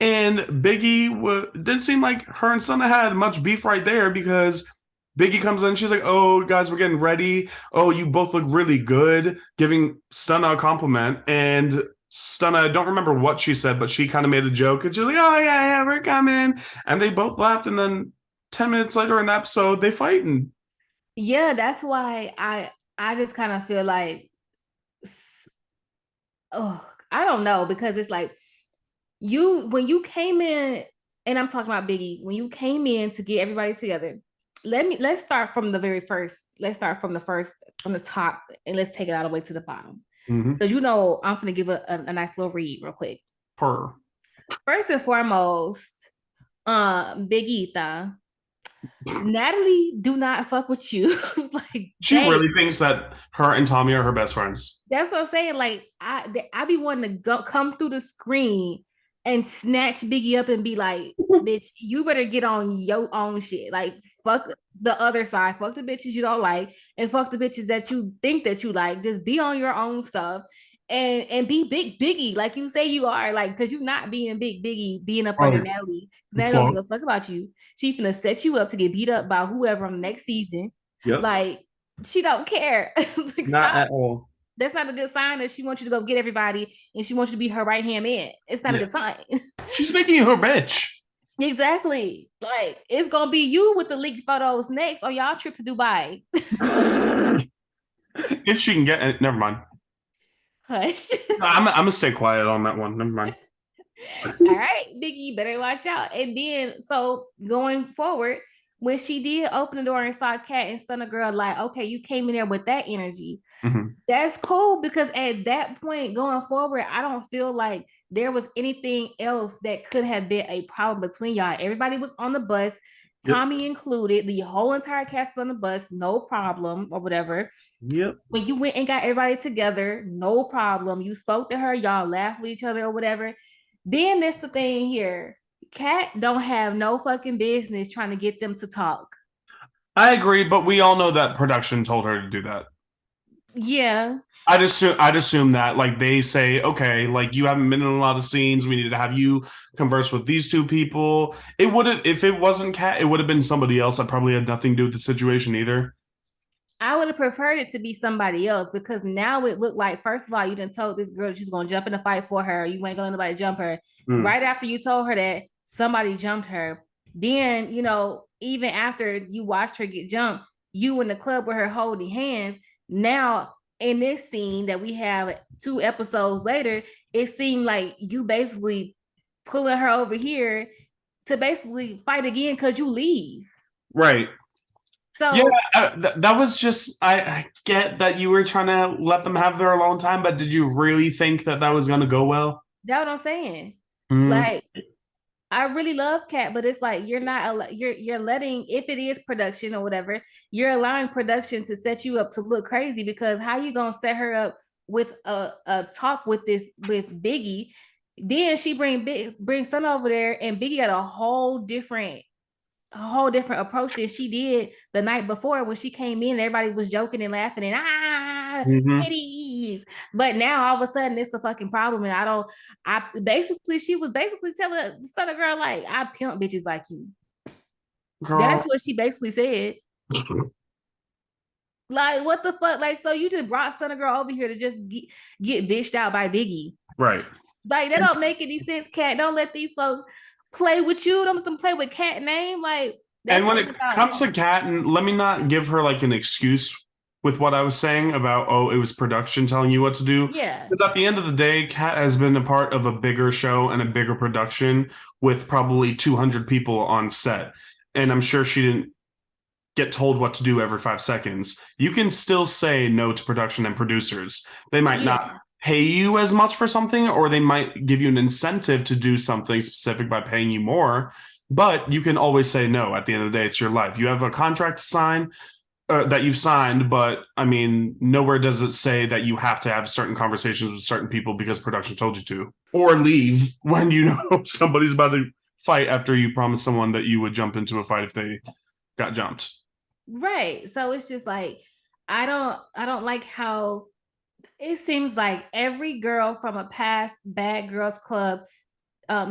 And Biggie didn't seem like her and Stunna had much beef right there, because Biggie comes in, she's like, oh, guys, we're getting ready. Oh, you both look really good, giving Stunna a compliment. And Stunna, I don't remember what she said, but she kind of made a joke. And she's like, oh, yeah, we're coming. And they both laughed. And then 10 minutes later in the episode, they fighting. Yeah, that's why I just kind of feel like, I don't know, because it's like when you came in, and I'm talking about Biggie, when you came in to get everybody together, let's start from the very first. Let's start from the top, and let's take it all the way to the bottom. Because I'm going to give a nice little read real quick. First and foremost, Big Etha, Natalie do not fuck with you. Like, she really thinks that her and Tommy are her best friends. That's what I'm saying. Like, I be wanting to come through the screen and snatch Biggie up and be like, bitch, you better get on your own shit. Like, fuck the other side. Fuck the bitches you don't like, and fuck the bitches that you think that you like. Just be on your own stuff and be big Biggie, like you say you are. Like, because you're not being big Biggie, being up under Natalie. Natalie don't give a fuck about you. She finna set you up to get beat up by whoever on the next season. Yep. Like, she don't care. Like, not at all. That's not a good sign that she wants you to go get everybody and she wants you to be her right hand man. It's not a good sign. She's making you her bitch. Exactly. Like, it's gonna be you with the leaked photos next on y'all trip to Dubai. If she can get it, never mind. Hush. I'm gonna stay quiet on that one. Never mind. All right, Biggie, you better watch out. And then, so going forward, when she did open the door and saw Kat and Stunna Girl, like, okay, you came in there with that energy. Mm-hmm. That's cool, because at that point going forward, I don't feel like there was anything else that could have been a problem between y'all. Everybody was on the bus, Tommy included. The whole entire cast was on the bus, no problem, or whatever. Yep. When you went and got everybody together, no problem. You spoke to her, y'all laughed with each other or whatever. Then that's the thing here. Kat don't have no fucking business trying to get them to talk. I agree, but we all know that production told her to do that. Yeah. I'd assume that, like, they say, okay, like, you haven't been in a lot of scenes, we need to have you converse with these two people. It would have, if it wasn't Kat, it would have been somebody else that probably had nothing to do with the situation either. I would have preferred it to be somebody else, because now it looked like, first of all, you done told this girl that she was going to jump in a fight for her. You ain't going to let nobody jump her. Right after you told her that, somebody jumped her. Then, you know, even after you watched her get jumped, you in the club with her holding hands. Now, in this scene that we have 2 episodes later, it seemed like you basically pulling her over here to basically fight again because you leave. Right. So yeah, that was just, I get that you were trying to let them have their alone time, but did you really think that was going to go well? That's what I'm saying. Like, I really love Kat, but it's like you're not, you're letting, if it is production or whatever, you're allowing production to set you up to look crazy, because how you gonna set her up with a talk with Biggie, then she bring Stunna over there, and Biggie got a whole different approach than she did the night before when she came in. Everybody was joking and laughing and titties. But now all of a sudden it's a fucking problem, and she was basically telling Stunna Girl, like, I pimp bitches like you. Girl. That's what she basically said. Like, what the fuck? Like, so you just brought Stunna Girl over here to just get bitched out by Biggie, right? Like, that don't make any sense, Kat. Don't let these folks play with you. Don't let them play with Kat name. Like, and when it comes to Kat, and let me not give her like an excuse with what I was saying about, oh, it was production telling you what to do. Yeah. Because at the end of the day, Kat has been a part of a bigger show and a bigger production with probably 200 people on set. And I'm sure she didn't get told what to do every 5 seconds. You can still say no to production and producers. They might not pay you as much for something, or they might give you an incentive to do something specific by paying you more. But you can always say no. At the end of the day, it's your life. You have a contract to sign that you've signed, but I mean, nowhere does it say that you have to have certain conversations with certain people because production told you to, or leave when you know somebody's about to fight after you promised someone that you would jump into a fight if they got jumped. Right. So it's just like, I don't like how it seems like every girl from a past Bad Girls Club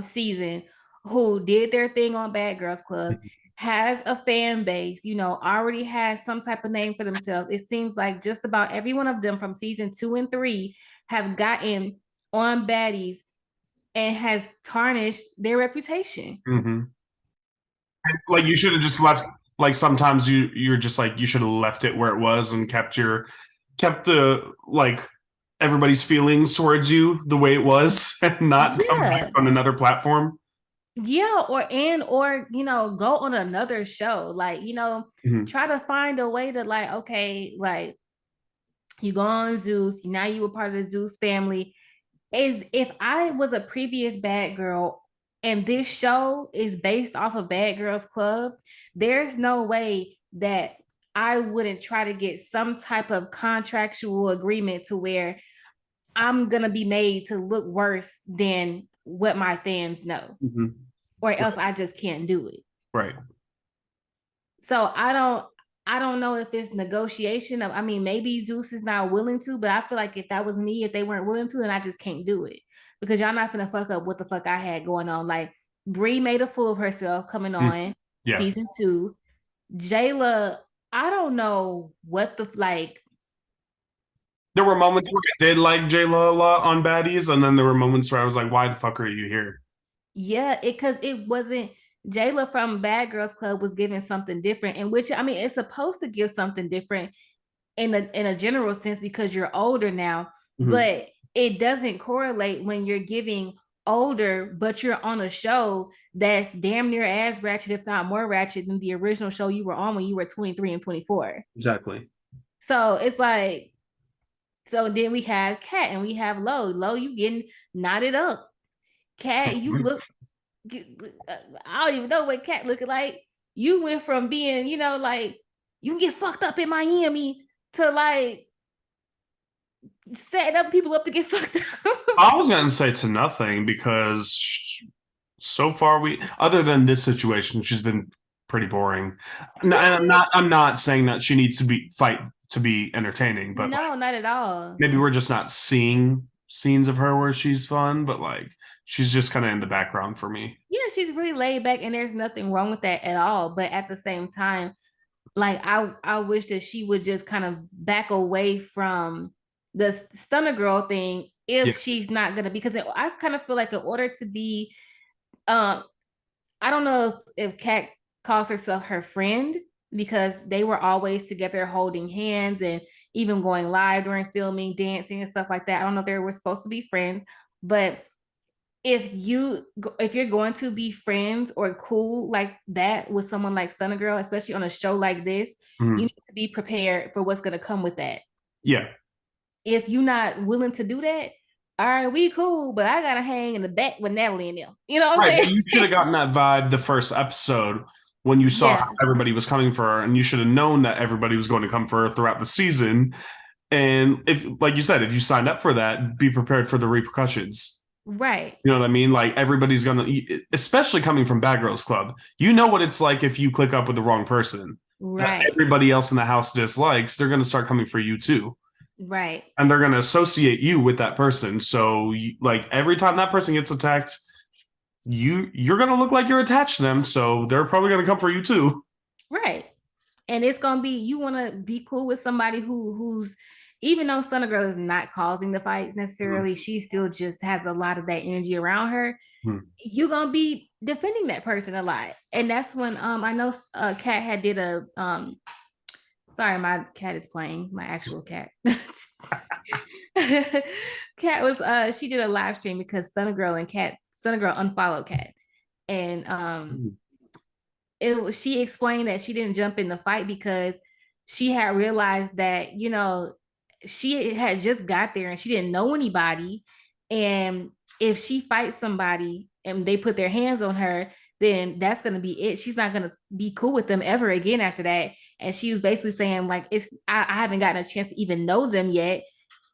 season who did their thing on Bad Girls Club has a fan base, you know, already has some type of name for themselves. It seems like just about every one of them from season 2 and 3 have gotten on Baddies and has tarnished their reputation. Like, you should have just left. Like, sometimes you're just like, you should have left it where it was and kept the, like, everybody's feelings towards you the way it was, and not come back on another platform. Yeah, or you know, go on another show. Like, you know, try to find a way to, like, okay, like, you go on Zeus, now you were part of the Zeus family. If I was a previous bad girl and this show is based off of Bad Girls Club, there's no way that I wouldn't try to get some type of contractual agreement to where I'm gonna be made to look worse than what my fans know, or else I just can't do it. Right. So I don't know if it's negotiation of, I mean, maybe Zeus is not willing to, but I feel like if that was me, if they weren't willing to, then I just can't do it, because y'all not gonna fuck up what the fuck I had going on. Like, Bree made a fool of herself coming on season 2. Jayla, I don't know what the, like, There were moments where I did like J-Lo a lot on Baddies, and then there were moments where I was like, why the fuck are you here? Yeah, because it wasn't Jayla from Bad Girls Club was giving something different, in which I mean it's supposed to give something different in a general sense because you're older now, but it doesn't correlate when you're giving older, but you're on a show that's damn near as ratchet, if not more ratchet than the original show you were on when you were 23 and 24. Exactly. So it's like, so then we have Kat and we have Lo. Lo, you getting knotted up. Kat, you look, I don't even know what Kat looking like. You went from being, you know, like you can get fucked up in Miami to like setting other people up to get fucked up. I was gonna say to nothing because so far other than this situation, she's been pretty boring. And I'm not saying that she needs to fight to be entertaining, but no, like, not at all. maybe we're just not seeing scenes of her where she's fun, but like she's just kind of in the background for me. Yeah, she's really laid back, and there's nothing wrong with that at all. But at the same time, like I wish that she would just kind of back away from the Stunna Girl thing if she's not gonna, because I kind of feel like in order to be, I don't know if Kat calls herself her friend because they were always together holding hands and even going live during filming, dancing and stuff like that. I don't know if they were supposed to be friends, but if you're going to be friends or cool like that with someone like Stunna Girl, especially on a show like this, you need to be prepared for what's going to come with that. Yeah. If you're not willing to do that, all right, we cool, but I gotta hang in the back with Natalie and them. You know what I'm saying? You should have gotten that vibe the first episode when you saw how everybody was coming for her, and you should have known that everybody was going to come for her throughout the season. And if, like you said, if you signed up for that, be prepared for the repercussions. Right. You know what I mean? Like everybody's gonna, especially coming from Bad Girls Club, you know what it's like if you click up with the wrong person. Right. That everybody else in the house dislikes. They're gonna start coming for you too. Right. And they're gonna associate you with that person. So, like every time that person gets attacked, you're gonna look like you're attached to them. So they're probably gonna come for you too. Right. And it's gonna be, you want to be cool with somebody who's, even though Stunna Girl is not causing the fights necessarily, she still just has a lot of that energy around her. You're gonna be defending that person a lot, and that's when I know Kat had did a sorry, my cat is playing, my actual cat. Kat was she did a live stream because Stunna Girl unfollowed Kat, and she explained that she didn't jump in the fight because she had realized that, you know, she had just got there and she didn't know anybody, and if she fights somebody and they put their hands on her, then that's going to be it. She's not going to be cool with them ever again after that. And she was basically saying, like, I haven't gotten a chance to even know them yet,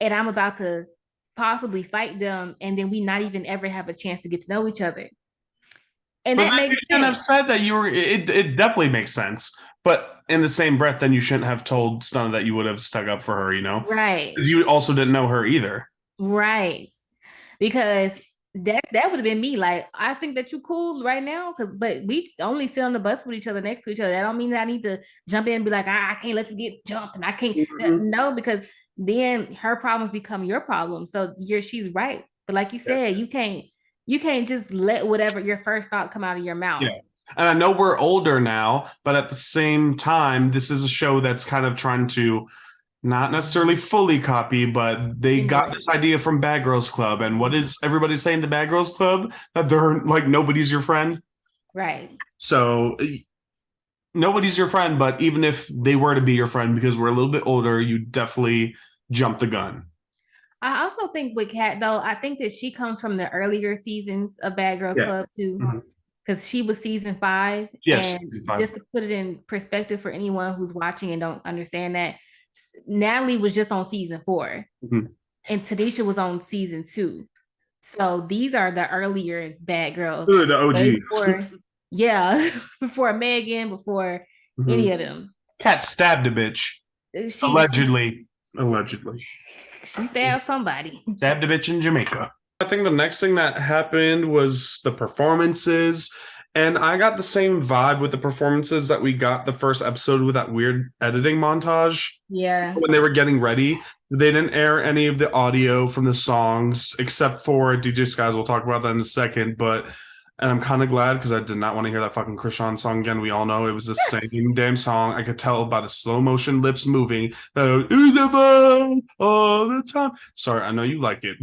and I'm about to possibly fight them, and then we not even ever have a chance to get to know each other. And that makes sense. And I've said that it definitely makes sense. But in the same breath, then you shouldn't have told Stunna that you would have stuck up for her, you know? Right. Because you also didn't know her either. Right. Because that would have been me. Like, I think that you cool right now, but we only sit on the bus with each other, next to each other. That don't mean that I need to jump in and be like, I can't let you get jumped, and I can't. No, because then her problems become your problem. So she's right. But like you said, you can't just let whatever your first thought come out of your mouth. Yeah. And I know we're older now, but at the same time, this is a show that's kind of trying to not necessarily fully copy, but they got this idea from Bad Girls Club. And what is everybody saying to Bad Girls Club? That they're like, nobody's your friend. Right. So nobody's your friend, but even if they were to be your friend, because we're a little bit older, you definitely jump the gun. I also think with Kat, though, I think that she comes from the earlier seasons of Bad Girls Club too. Because she was season 5. Yes, and just to put it in perspective for anyone who's watching and don't understand that, Natalie was just on season 4, and Tanisha was on season 2. So these are the earlier Bad Girls. Ooh, the OGs. Before Megan, before any of them. Kat stabbed a bitch. Allegedly. She stabbed somebody. Stabbed a bitch in Jamaica. I think the next thing that happened was the performances. And I got the same vibe with the performances that we got the first episode with that weird editing montage. Yeah. When they were getting ready, they didn't air any of the audio from the songs except for DJ Skies. We'll talk about that in a second. And I'm kind of glad because I did not want to hear that fucking Krishan song again. We all know it was the same damn song. I could tell by the slow motion lips moving that it all the time. Sorry, I know you like it.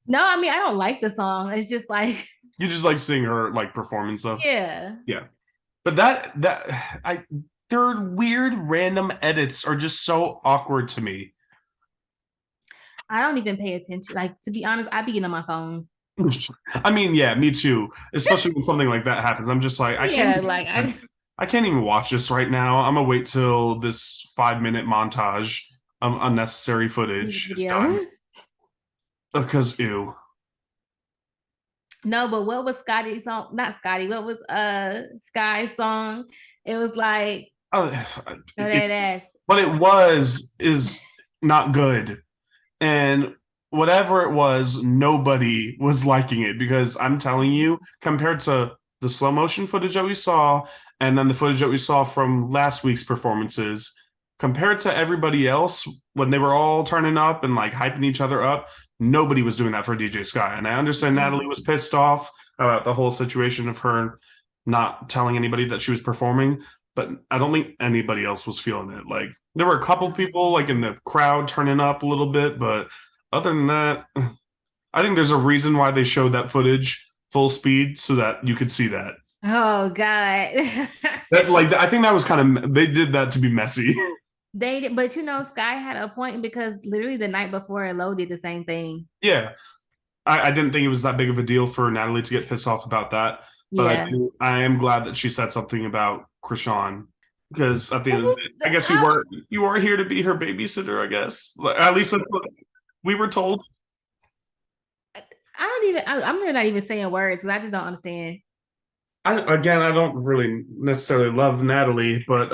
No, I mean, I don't like the song. It's just like you just like seeing her like perform and stuff. Yeah. But their weird random edits are just so awkward to me. I don't even pay attention. Like, to be honest, I be getting on my phone. I mean, yeah, me too. Especially when something like that happens. I'm just like, I can't even watch this right now. I'm gonna wait till this 5-minute montage of unnecessary footage is done. Because ew. No, but what was Scotty's song? Not Scotty. What was Sky's song? It was like that ass. But it is not good. And whatever it was, nobody was liking it because I'm telling you, compared to the slow motion footage that we saw and then the footage that we saw from last week's performances, compared to everybody else, when they were all turning up and like hyping each other up, nobody was doing that for DJ Sky. And I understand Natalie was pissed off about the whole situation of her not telling anybody that she was performing, but I don't think anybody else was feeling it. Like, there were a couple people like in the crowd turning up a little bit, but other than that, I think there's a reason why they showed that footage full speed so that you could see that. Oh God. I think that was kind of, they did that to be messy. They did, but Sky had a point because literally the night before, Lo did the same thing. Yeah, I didn't think it was that big of a deal for Natalie to get pissed off about that. But I am glad that she said something about Krishan because at the end of it, I guess you are here to be her babysitter. I guess at least that's what we were told. I'm really not even saying words because I just don't understand. I don't really necessarily love Natalie, but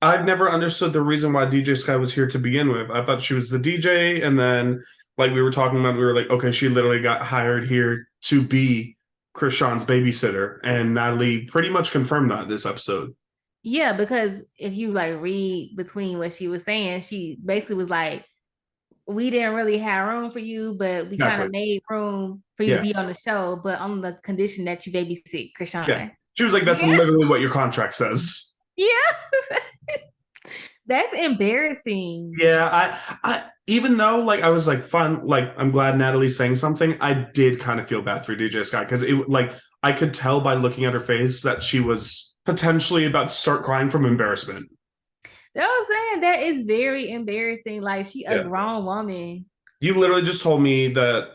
I've never understood the reason why DJ Sky was here to begin with. I thought she was the DJ, and then like we were talking about, we were like, okay, she literally got hired here to be Krishan's babysitter, and Natalie pretty much confirmed that this episode. Yeah, because if you like read between what she was saying, she basically was like, we didn't really have room for you, but we kind of made room for you to be on the show, but on the condition that you babysit Krishan. Yeah. She was like, that's literally what your contract says. Yeah. That's embarrassing. Yeah, I even though like I was like fun, like I'm glad Natalie's saying something, I did kind of feel bad for DJ Sky because it like I could tell by looking at her face that she was potentially about to start crying from embarrassment. That's what I'm saying. That is very embarrassing. Like, she a grown woman. You literally just told me that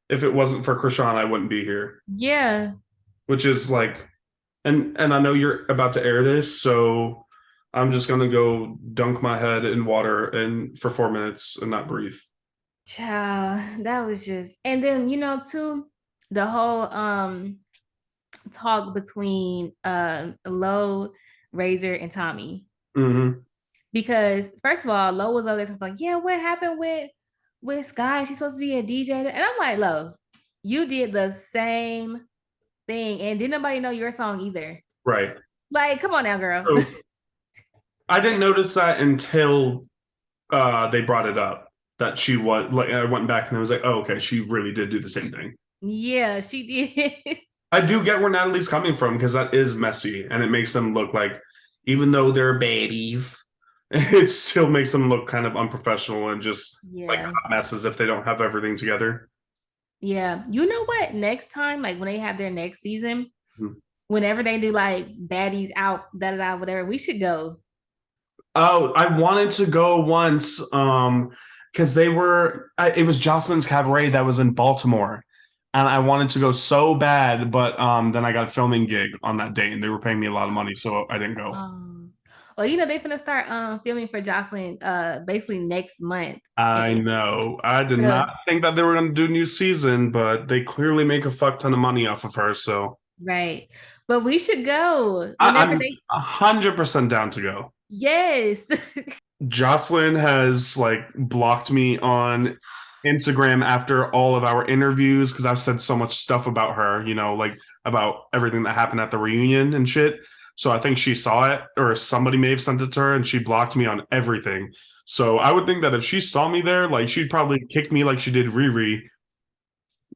if it wasn't for Krishan, I wouldn't be here. Yeah. Which is like, and I know you're about to air this, so I'm just gonna go dunk my head in water and for 4 minutes and not breathe. Child, that was just, and then too, the whole talk between Lo, Razor, and Tommy. Mm-hmm. Because first of all, Lo was over there, so I was like, yeah, what happened with Sky? She's supposed to be a DJ, and I'm like, Lo, you did the same thing, and didn't nobody know your song either. Right. Like, come on now, girl. So, I didn't notice that until they brought it up that she was like, I went back and I was like, oh, okay, she really did do the same thing. Yeah, she did. I do get where Natalie's coming from because that is messy and it makes them look like, even though they're baddies, it still makes them look kind of unprofessional and just like hot messes if they don't have everything together. Yeah. You know what? Next time, like when they have their next season, whenever they do like baddies out, whatever, we should go. Oh, I wanted to go once because it was Jocelyn's Cabaret that was in Baltimore. And I wanted to go so bad, but then I got a filming gig on that day and they were paying me a lot of money, so I didn't go. Well, they're gonna start filming for Jocelyn basically next month. I know. I did not think that they were gonna do a new season, but they clearly make a fuck ton of money off of her, so. Right. But we should go. I'm 100% down to go. Yes. Jocelyn has like blocked me on Instagram after all of our interviews because I've said so much stuff about her, you know, like about everything that happened at the reunion and shit. So I think she saw it, or somebody may have sent it to her, and she blocked me on everything. So I would think that if she saw me there, like she'd probably kick me like she did Riri.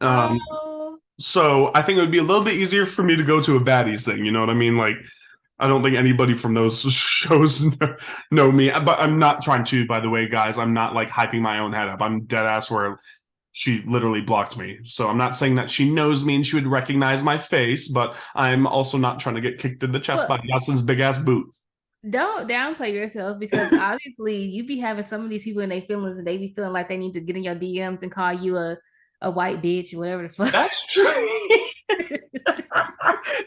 Oh. So I think it would be a little bit easier for me to go to a baddies thing. You know what I mean? Like, I don't think anybody from those shows know me, but I'm not trying to, by the way, guys. I'm not like hyping my own head up. I'm dead ass where she literally blocked me. So I'm not saying that she knows me and she would recognize my face, but I'm also not trying to get kicked in the chest by Yassin's big ass boot. Don't downplay yourself, because obviously you be having some of these people in their feelings and they be feeling like they need to get in your DMs and call you a white bitch or whatever the fuck. That's true.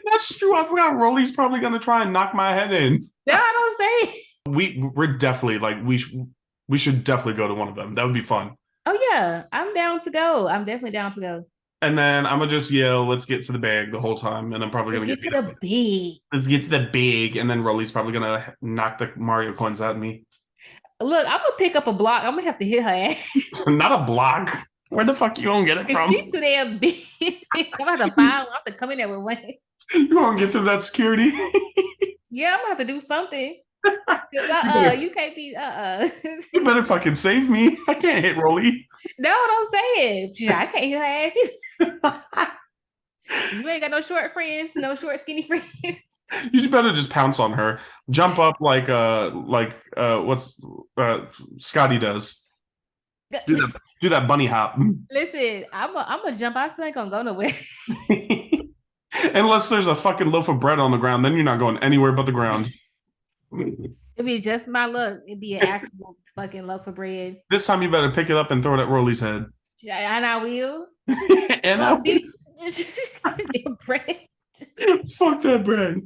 That's true. I forgot Rolly's probably gonna try and knock my head in. No, I don't say. We're definitely like we should definitely go to one of them. That would be fun. Oh yeah, I'm down to go. I'm definitely down to go. And then I'm gonna just yell, "Let's get to the bag" the whole time, and I'm probably gonna get to the big. Let's get to the big, and then Rolly's probably gonna knock the Mario coins at me. Look, I'm gonna pick up a block. I'm gonna have to hit her ass. Not a block. Where the fuck you gonna get it from? She's too damn big. I'm about to buy. I'm to come in there with one. You gonna get through that security? Yeah, I'm gonna have to do something. You can't be. You better fucking save me. I can't hit Rolly. No, don't say it. I can't hit her ass. You ain't got no short friends, no short skinny friends. You better just pounce on her. Jump up like what's Scotty does. Do that bunny hop. Listen, I'm a jump. I still ain't gonna go nowhere. Unless there's a fucking loaf of bread on the ground, then you're not going anywhere but the ground. It'd be just my luck. It'd be an actual fucking loaf of bread. This time you better pick it up and throw it at Rolly's head. And I will. And I will. Bread. Fuck that bread.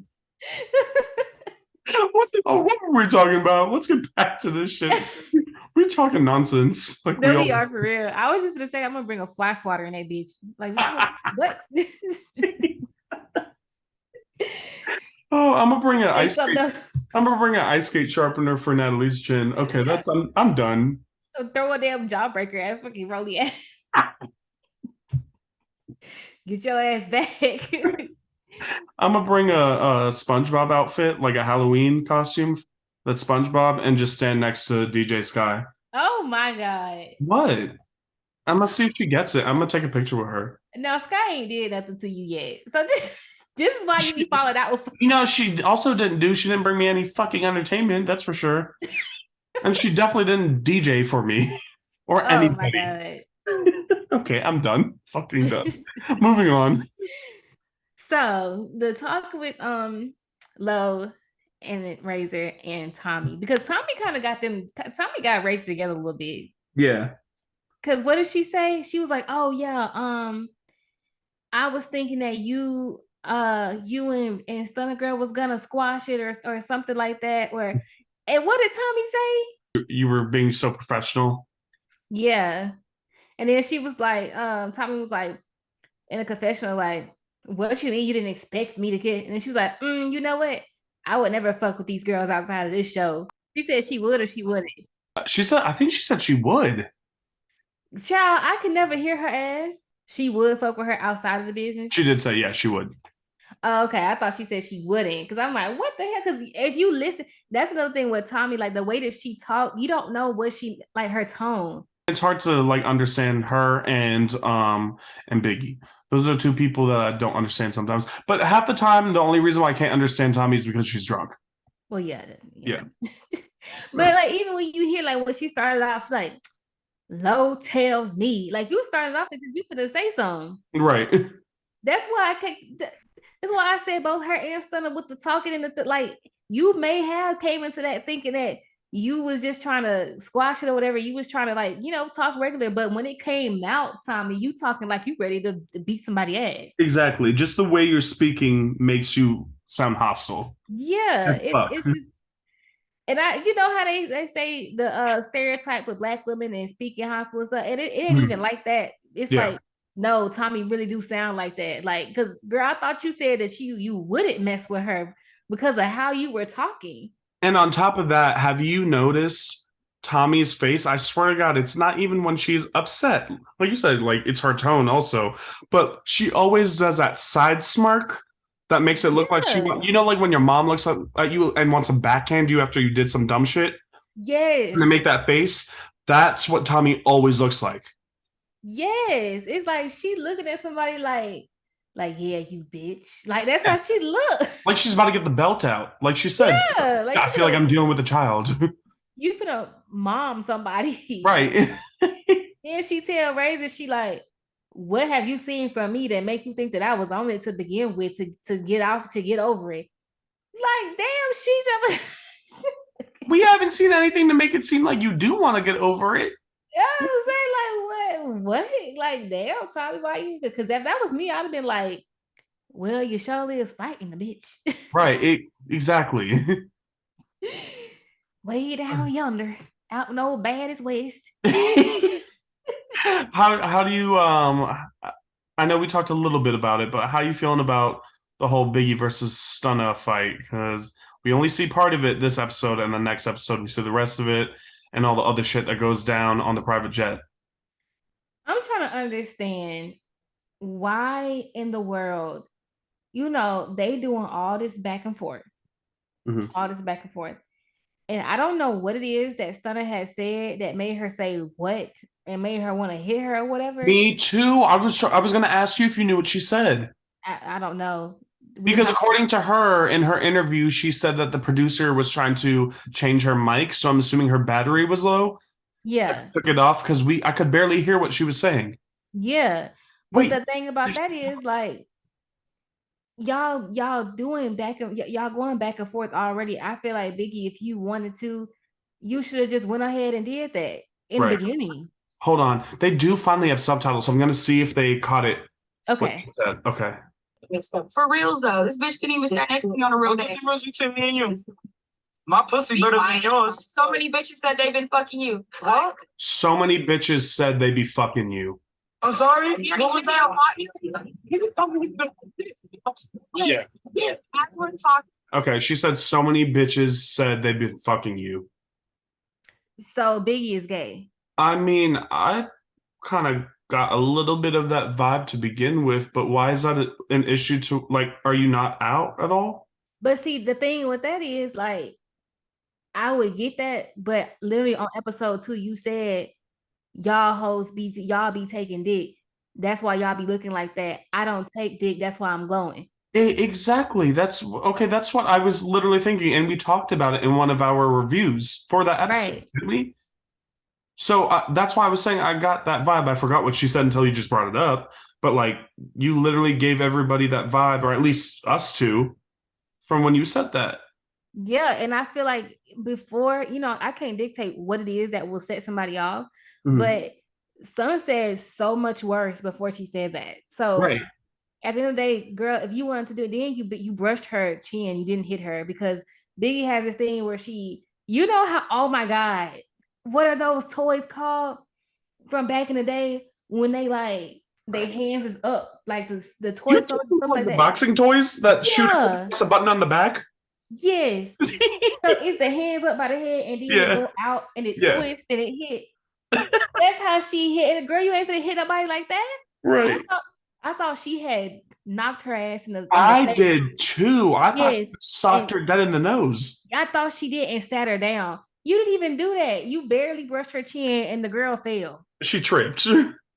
What were we talking about? Let's get back to this shit. We're talking nonsense. Like no, we are for real. I was just gonna say I'm gonna bring a fly swatter in that bitch. Like what? Oh, I'm gonna bring an ice skate. I'm gonna bring an ice skate sharpener for Natalie's chin. Okay, I'm done. So throw a damn jawbreaker at fucking Rolly ass. Get your ass back. I'm gonna bring a SpongeBob outfit, like a Halloween costume that's SpongeBob, and just stand next to DJ Sky. Oh my god. What? I'm gonna see if she gets it. I'm gonna take a picture with her. No, Sky ain't did nothing to you yet. So this is why you be followed out with. You know, she also she didn't bring me any fucking entertainment, that's for sure. And she definitely didn't DJ for me or anybody. My God. Okay, I'm done. Fucking done. Moving on. So the talk with Lo and Razor and Tommy, because Tommy kind of got Razor together a little bit. Yeah. Because what did she say? She was like, "Oh yeah, I was thinking that you and Stunna Girl was gonna squash it or something like that." And what did Tommy say? You were being so professional. Yeah. And then she was like, Tommy was like in a confessional, like, what you mean you didn't expect me to get? And then she was like, you know what? I would never fuck with these girls outside of this show. She said she would or she wouldn't. I think she said she would. Child, I could never hear her ass. She would fuck with her outside of the business. She did say, yeah, she would. Oh, okay. I thought she said she wouldn't. Because I'm like, what the hell? Because if you listen, that's another thing with Tommy, like the way that she talked, you don't know what she, like her tone. It's hard to like understand her and Biggie. Those are two people that I don't understand sometimes. But half the time, the only reason why I can't understand Tommy is because she's drunk. Well, yeah. Yeah. But like even when you hear like when she started off, she's like, Lo tells me. Like you started off as if you could say something. Right. That's why that's why I said both her and Stunna with the talking and like you may have came into that thinking that you was just trying to squash it or whatever. You was trying to like, talk regular. But when it came out, Tommy, you talking like you ready to beat somebody's ass. Exactly. Just the way you're speaking makes you sound hostile. Yeah. It's just, and you know how they say the stereotype with Black women and speaking hostile and stuff. And it ain't even like that. It's like, no, Tommy really do sound like that. Like, because girl, I thought you said that you wouldn't mess with her because of how you were talking. And on top of that, have you noticed Tommy's face, I swear to God, it's not even when she's upset. Like you said, like it's her tone also, but she always does that side smirk that makes it look like she, Yeah. you know, like when your mom looks at you and wants to backhand you after you did some dumb shit Yes. and they make that face. That's what Tommy always looks like. Yes. It's like she looking at somebody like, yeah, you bitch. Like that's how she looks. Like she's about to get the belt out. Like she said, Yeah. Like I feel like I'm dealing with a child. you finna mom somebody. Right. Then she tell Razor, she like, what have you seen from me that make you think that I was on it to begin with to get off to get over it? Like, damn, she just We haven't seen anything to make it seem like you do want to get over it. I'm saying, like, what? Like, damn, Tommy, why you? Because if that was me, I'd have been like, well, you surely is fighting the bitch. Right. Exactly. Way down yonder, out in old Baddies West. How do you I know we talked a little bit about it, but how are you feeling about the whole Biggie versus Stunna fight? Because we only see part of it this episode, and the next episode we see the rest of it and all the other shit that goes down on the private jet. I'm trying to understand why in the world, they doing all this back and forth, all this back and forth. And I don't know what it is that Stunna has said that made her say what and made her want to hit her or whatever. Me too. I was going to ask you if you knew what she said. I don't know. Because according to her, in her interview, she said that the producer was trying to change her mic, so I'm assuming her battery was low. Yeah. I took it off because I could barely hear what she was saying. Yeah. Wait, but the thing about that is like y'all doing y'all going back and forth already. I feel like Biggie, if you wanted to, you should have just went ahead and did that in the beginning. Hold on. They do finally have subtitles, so I'm gonna see if they caught it. Okay. Okay. For reals though, this bitch couldn't even stand next to me on a real day. My pussy better than yours. So many bitches said they've been fucking you. What? So many bitches said they be fucking you. I'm sorry. What was that? Yeah. Okay, she said so many bitches said they've been fucking you. So Biggie is gay. I mean, I kind of got a little bit of that vibe to begin with, but why is that an issue to, like, are you not out at all? But see, the thing with that is, like, I would get that, but literally on episode 2, you said y'all hoes y'all be taking dick. That's why y'all be looking like that. I don't take dick. That's why I'm glowing. Exactly. That's okay. That's what I was literally thinking, and we talked about it in one of our reviews for that episode, didn't we? So that's why I was saying I got that vibe. I forgot what she said until you just brought it up. But like, you literally gave everybody that vibe, or at least us two, from when you said that. Yeah, and I feel like before, I can't dictate what it is that will set somebody off, but Stunna said so much worse before she said that. So at the end of the day, girl, if you wanted to do it, then you brushed her chin, you didn't hit her, because Biggie has this thing where how, oh my God, what are those toys called from back in the day when they like their hands is up, like the toy soldiers, stuff like that. Boxing toys that shoot a button on the back. Yes. So it's the hands up by the head and then it go out and it twists and it hit. That's how she hit. And girl, you ain't finna hit nobody like that. Right. I thought she had knocked her ass in the I did too. I thought she socked her dead in the nose. I thought she did and sat her down. You didn't even do that. You barely brushed her chin and the girl fell. She tripped.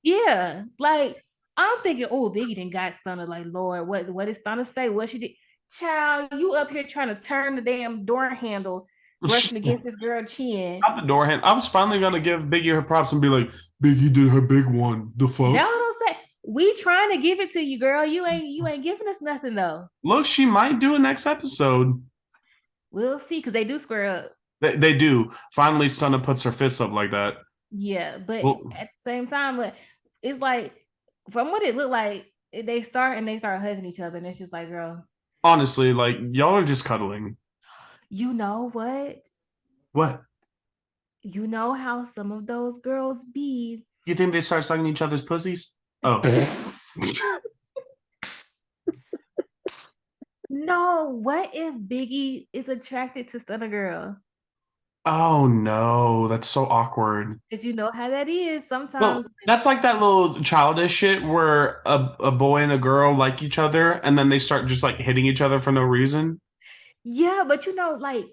Yeah. Like, I'm thinking, oh, Biggie done got Stunna. Like, Lord, what did Stunna say? What she did? Child, you up here trying to turn the damn door handle, brushing against this girl's chin. Not the door handle. I was finally gonna give Biggie her props and be like, Biggie did her big one. The fuck? No, don't say. We trying to give it to you, girl. You ain't giving us nothing though. Look, she might do a next episode. We'll see, because they do square up. They do. Finally, Stunna puts her fists up like that. Yeah, but at the same time, it's like, from what it looked like, they start hugging each other, and it's just like, girl. Honestly, like, y'all are just cuddling. You know what? What? You know how some of those girls be. You think they start sucking each other's pussies? Oh. No, what if Biggie is attracted to Stunna Girl? Oh no, that's so awkward. Because you know how that is Well, sometimes. that's like that little childish shit where a boy and a girl like each other and then they start just like hitting each other for no reason. Yeah, but you know, like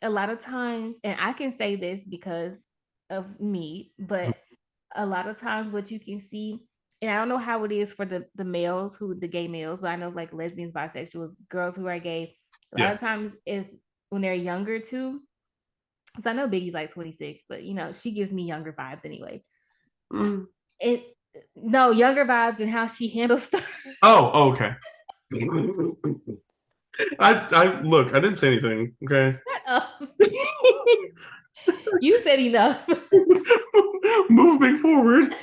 a lot of times, and I can say this because of me, but a lot of times what you can see, and I don't know how it is for the males who the gay males, but I know like lesbians, bisexuals, girls who are gay, a lot Yeah. of times if when they're younger too, because I know Biggie's like 26, but you know, she gives me younger vibes anyway. Mm. It no younger vibes and how she handles stuff. Oh, okay. I look, I didn't say anything. Okay. Shut up. You said enough. Moving forward.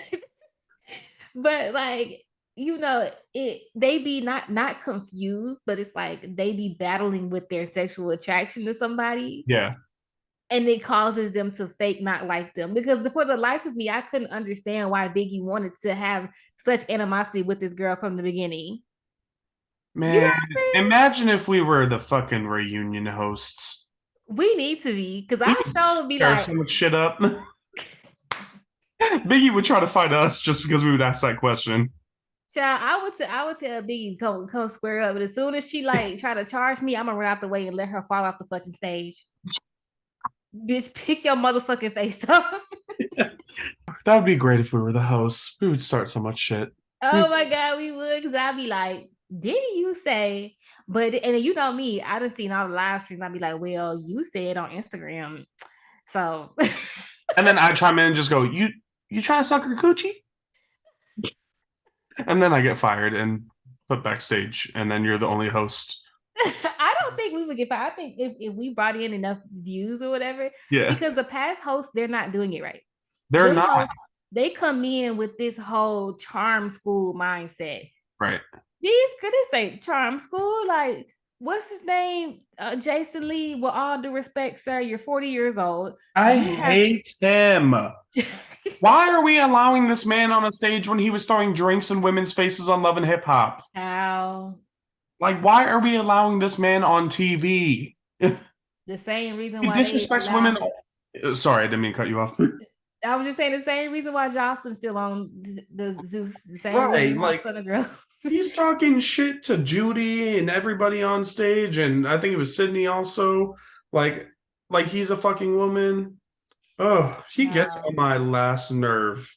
But like, you know, it they be not confused, but it's like they be battling with their sexual attraction to somebody, Yeah. and it causes them to fake not like them. Because for the life of me, I couldn't understand why Biggie wanted to have such animosity with this girl from the beginning. You know Man, what I'm saying? imagine if we were the fucking reunion hosts. We need to be, because We our would show would be stir like, so much shit up. Biggie would try to fight us just because we would ask that question. child, I would tell Biggie come square up, but as soon as she like try to charge me, I'm gonna run out the way and let her fall off the fucking stage. Bitch, pick your motherfucking face up. That would be great if we were the hosts. We would start so much shit. Oh my god, we would, because I'd be like, didn't you say? But and you know me, I done seen all the live streams. I'd be like, well, you said on Instagram. So And then I chime in and just go, you trying to suck her coochie? And then I get fired and put backstage, and then you're the only host. I don't think we would get fired. I think if we brought in enough views or whatever, Yeah. because the past hosts, they're not doing it right. They're Them not. hosts, they come in with this whole charm school mindset. Right. This ain't charm school. Like, what's his name? Jason Lee. With all due respect, sir, you're 40 years old. I You have hate him. Why are we allowing this man on a stage when he was throwing drinks in women's faces on Love and Hip Hop? how Like, why are we allowing this man on TV? the same reason He why they disrespects allow. women. Sorry, I didn't mean to cut you off. I was just saying the same reason why Jocelyn's still on the Zeus. The same Right, reason why like- Stunna Girl. He's talking shit to Judy and everybody on stage, and I think it was Sydney also. Like he's a fucking woman. Oh, he gets Wow. on my last nerve.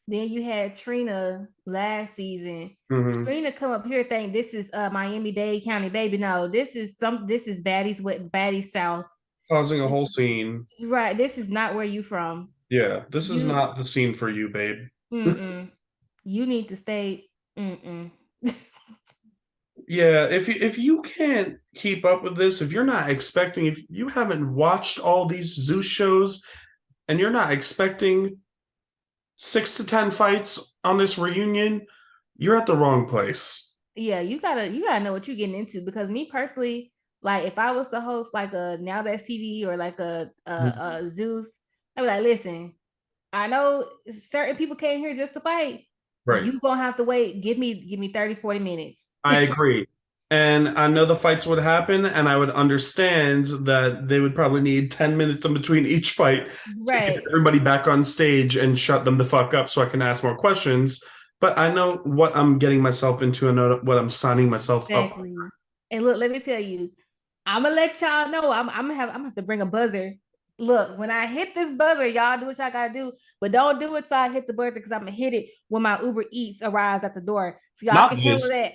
Then you had Trina last season. Mhm. Trina come up here think this is Miami-Dade County, baby. No, this is Baddies South. Causing a whole scene. Right. This is not where you from. Yeah, this is You- not the scene for you, babe. Mm-mm. You need to stay. Yeah, if you can't keep up with this, if you're not expecting, if you haven't watched all these Zeus shows, and you're not expecting 6 to 10 fights on this reunion, you're at the wrong place. Yeah, you gotta know what you're getting into, because me personally, like if I was to host like a Now That's TV or like a Zeus, I'd be like, listen, I know certain people came here just to fight. Right. You gonna have to wait. Give me 30, 40 minutes. I agree. And I know the fights would happen, and I would understand that they would probably need 10 minutes in between each fight to Right. get everybody back on stage and shut them the fuck up so I can ask more questions. But I know what I'm getting myself into and know what I'm signing myself up for. Exactly. And look, let me tell you, I'm gonna let y'all know. I'm gonna have to bring a buzzer. Look, when I hit this buzzer, y'all do what y'all gotta do, but don't do it till I hit the buzzer, because I'm gonna hit it when my Uber Eats arrives at the door, so y'all Not can handle this.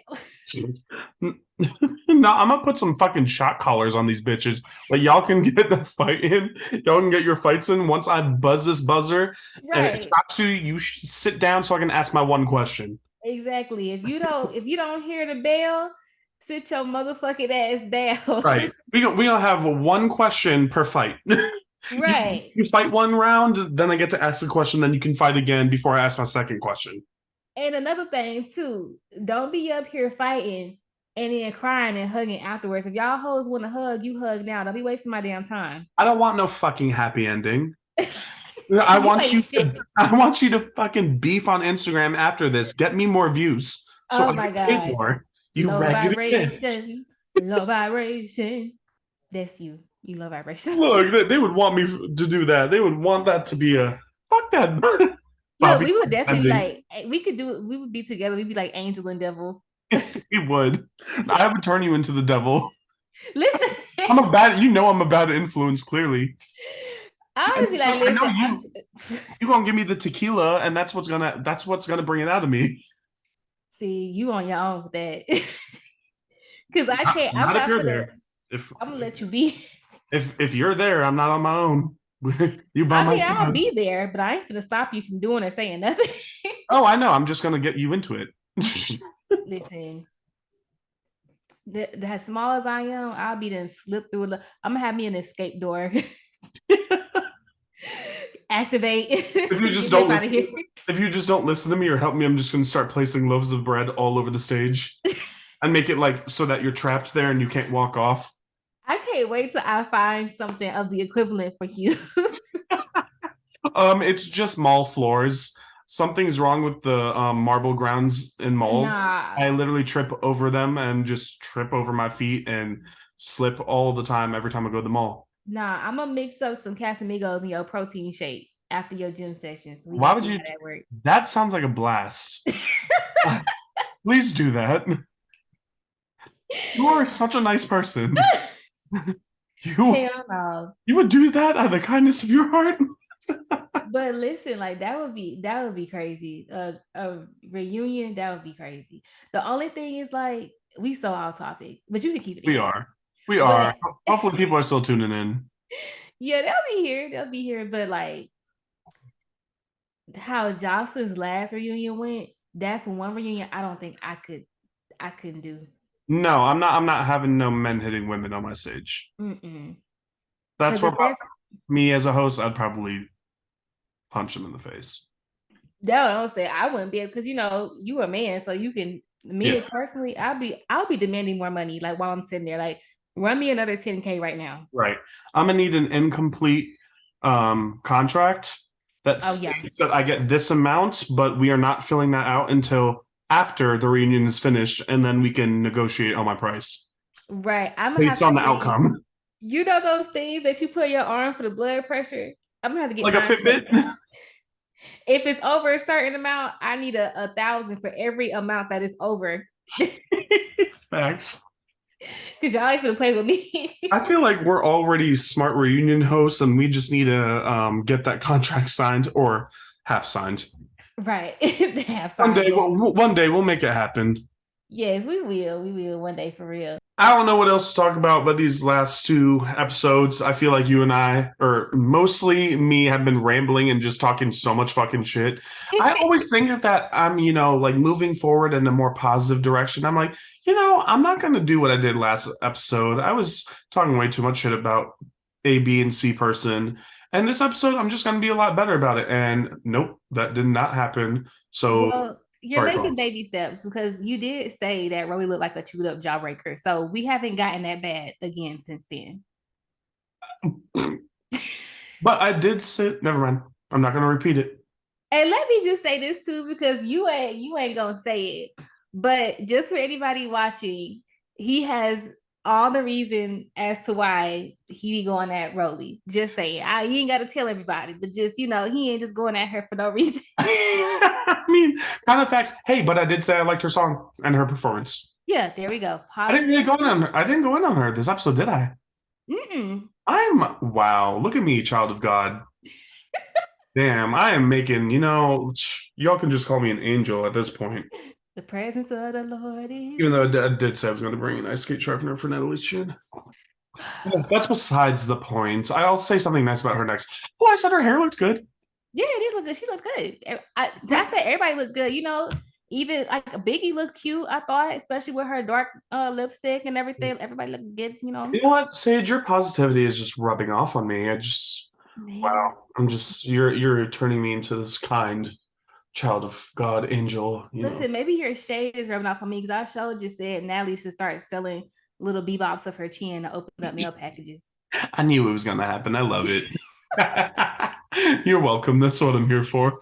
that. No, I'm gonna put some fucking shot collars on these bitches. Like y'all can get the fight in. Y'all can get your fights in once I buzz this buzzer. And Right. it shocks you should sit down so I can ask my one question. Exactly. If you don't hear the bell, sit your motherfucking ass down. Right. We gonna have one question per fight. Right. You fight one round, then I get to ask the question, then you can fight again before I ask my second question. And another thing too, don't be up here fighting and then crying and hugging afterwards. If y'all hoes want to hug, you hug now. Don't be wasting my damn time. I don't want no fucking happy ending. I want you to fucking beef on Instagram after this. Get me more views. So Oh I my get paid God. more. You Low raggedy bitch. vibration. Low vibration. That's you. You love vibrations. Look, they would want me to do that. They would want that to be a fuck that. Look, we would definitely be ending. like, we could do it. We would be together. We'd be like angel and devil. We would. I would turn you into the devil. Listen, I'm a bad. You know I'm a bad influence. Clearly, I would be like, I know listen, you gonna give me the tequila, and that's what's gonna bring it out of me. see, you on your own with that. Because I can't. Not I'm if not you're gonna. there. I'm gonna let you be. If you're there, I'm not on my own. You by I mean, myself. I'll be there, but I ain't gonna stop you from doing or saying nothing. Oh, I know. I'm just gonna get you into it. Listen, as small as I am, I'll be then slip through. I'm gonna have me an escape door. Activate. If you just don't listen, if you just don't listen to me or help me, I'm just gonna start placing loaves of bread all over the stage and make it like so that you're trapped there and you can't walk off. I can't wait till I find something of the equivalent for you. It's just mall floors. Something's wrong with the marble grounds in malls. Nah. I literally trip over them and just trip over my feet and slip all the time every time I go to the mall. Nah, I'm gonna mix up some Casamigos in your protein shake after your gym sessions. Why would you? That work. That sounds like a blast. Please do that. You are such a nice person. Hell no. You would do that out of the kindness of your heart. But listen, like that would be crazy. A reunion, that would be crazy. The only thing is like we so off topic, but you can keep it. We are. Hopefully people are still tuning in. Yeah, they'll be here. But like how Jocelyn's last reunion went, that's one reunion I don't think I couldn't do. No, I'm not having no men hitting women on my stage. That's where me as a host, I'd probably punch them in the face. No, don't say I wouldn't be able, because you a man, so you can. Me personally, I'll be demanding more money. Like while I'm sitting there, like run me another 10K right now. Right, I'm gonna need an incomplete contract that states that I get this amount, but we are not filling that out until after the reunion is finished, and then we can negotiate on my price. Right, I'm based on the outcome. You know those things that you put on your arm for the blood pressure? I'm gonna have to get like a Fitbit. If it's over a certain amount, I need 1,000 for every amount that is over. Facts. Because y'all ain't gonna play with me. I feel like we're already smart reunion hosts, and we just need to get that contract signed or half signed. Right, half signed. One day we'll make it happen. Yes, we will. We will one day, for real. I don't know what else to talk about, but these last two episodes, I feel like you and I, or mostly me, have been rambling and just talking so much fucking shit. I always think that I'm, like moving forward in a more positive direction. I'm like, I'm not going to do what I did last episode. I was talking way too much shit about A, B, and C person. And this episode, I'm just going to be a lot better about it. And nope, that did not happen. So... You're making baby steps, because you did say that really looked like a chewed up jawbreaker. So we haven't gotten that bad again since then. But I did say, never mind. I'm not going to repeat it. And let me just say this too, because you ain't going to say it. But just for anybody watching, he has all the reason as to why he be going at Rolly. Just saying. You ain't got to tell everybody, but just, he ain't just going at her for no reason. I mean, kind of facts. Hey, but I did say I liked her song and her performance. Yeah, there we go. I didn't go in on her this episode, did I? Wow. Look at me, child of God. Damn, I am making, y'all can just call me an angel at this point. The presence of the Lord is... Even though I did say I was going to bring an ice skate sharpener for Natalie's chin. Yeah, that's besides the point. I'll say something nice about her next. Oh, I said her hair looked good. Yeah, it did look good. She looked good. I said everybody looked good. Even like Biggie looked cute, I thought, especially with her dark lipstick and everything. Everybody looked good, You know what, Sage? Your positivity is just rubbing off on me. Wow. You're turning me into this kind child of God, angel. Listen, maybe your shade is rubbing off on me, because our show just said Natalie should start selling little bebops of her chin to open up mail packages. I knew it was going to happen. I love it. You're welcome. That's what I'm here for.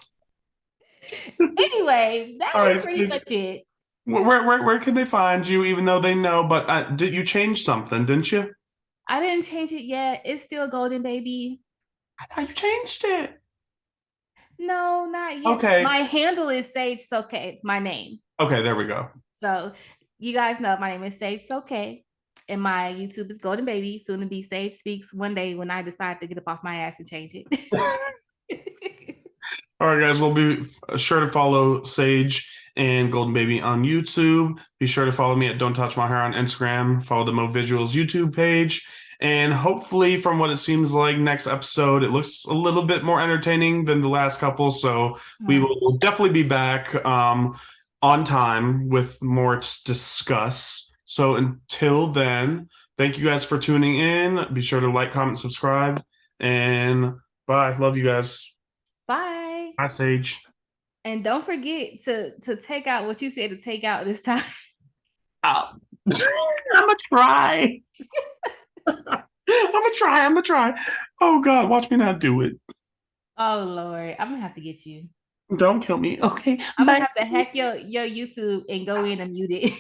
Anyway, that was pretty much it. Where can they find you, even though they know? But did you change something, didn't you? I didn't change it yet. It's still GoldenBaby. I thought you changed it. No, not yet. Okay. My handle is Sage Soke. It's my name. Okay, there we go. So you guys know my name is Sage Soke. And my YouTube is GoldenBaby. Soon to be Sage Speaks one day when I decide to get up off my ass and change it. All right, guys. We'll be sure to follow Sage and GoldenBaby on YouTube. Be sure to follow me at Donttouchmaher on Instagram. Follow the Mo Visuals YouTube page. And hopefully, from what it seems like, next episode, it looks a little bit more entertaining than the last couple. So we will definitely be back on time with more to discuss. So until then, thank you guys for tuning in. Be sure to like, comment, subscribe. And bye. Love you guys. Bye. Bye, Sage. And don't forget to take out what you said to take out this time. I'm gonna try. I'm gonna try. Oh God, watch me not do it. Oh Lord, I'm gonna have to get you. Don't kill me. Okay. I'm gonna have to hack your YouTube and go in and mute it.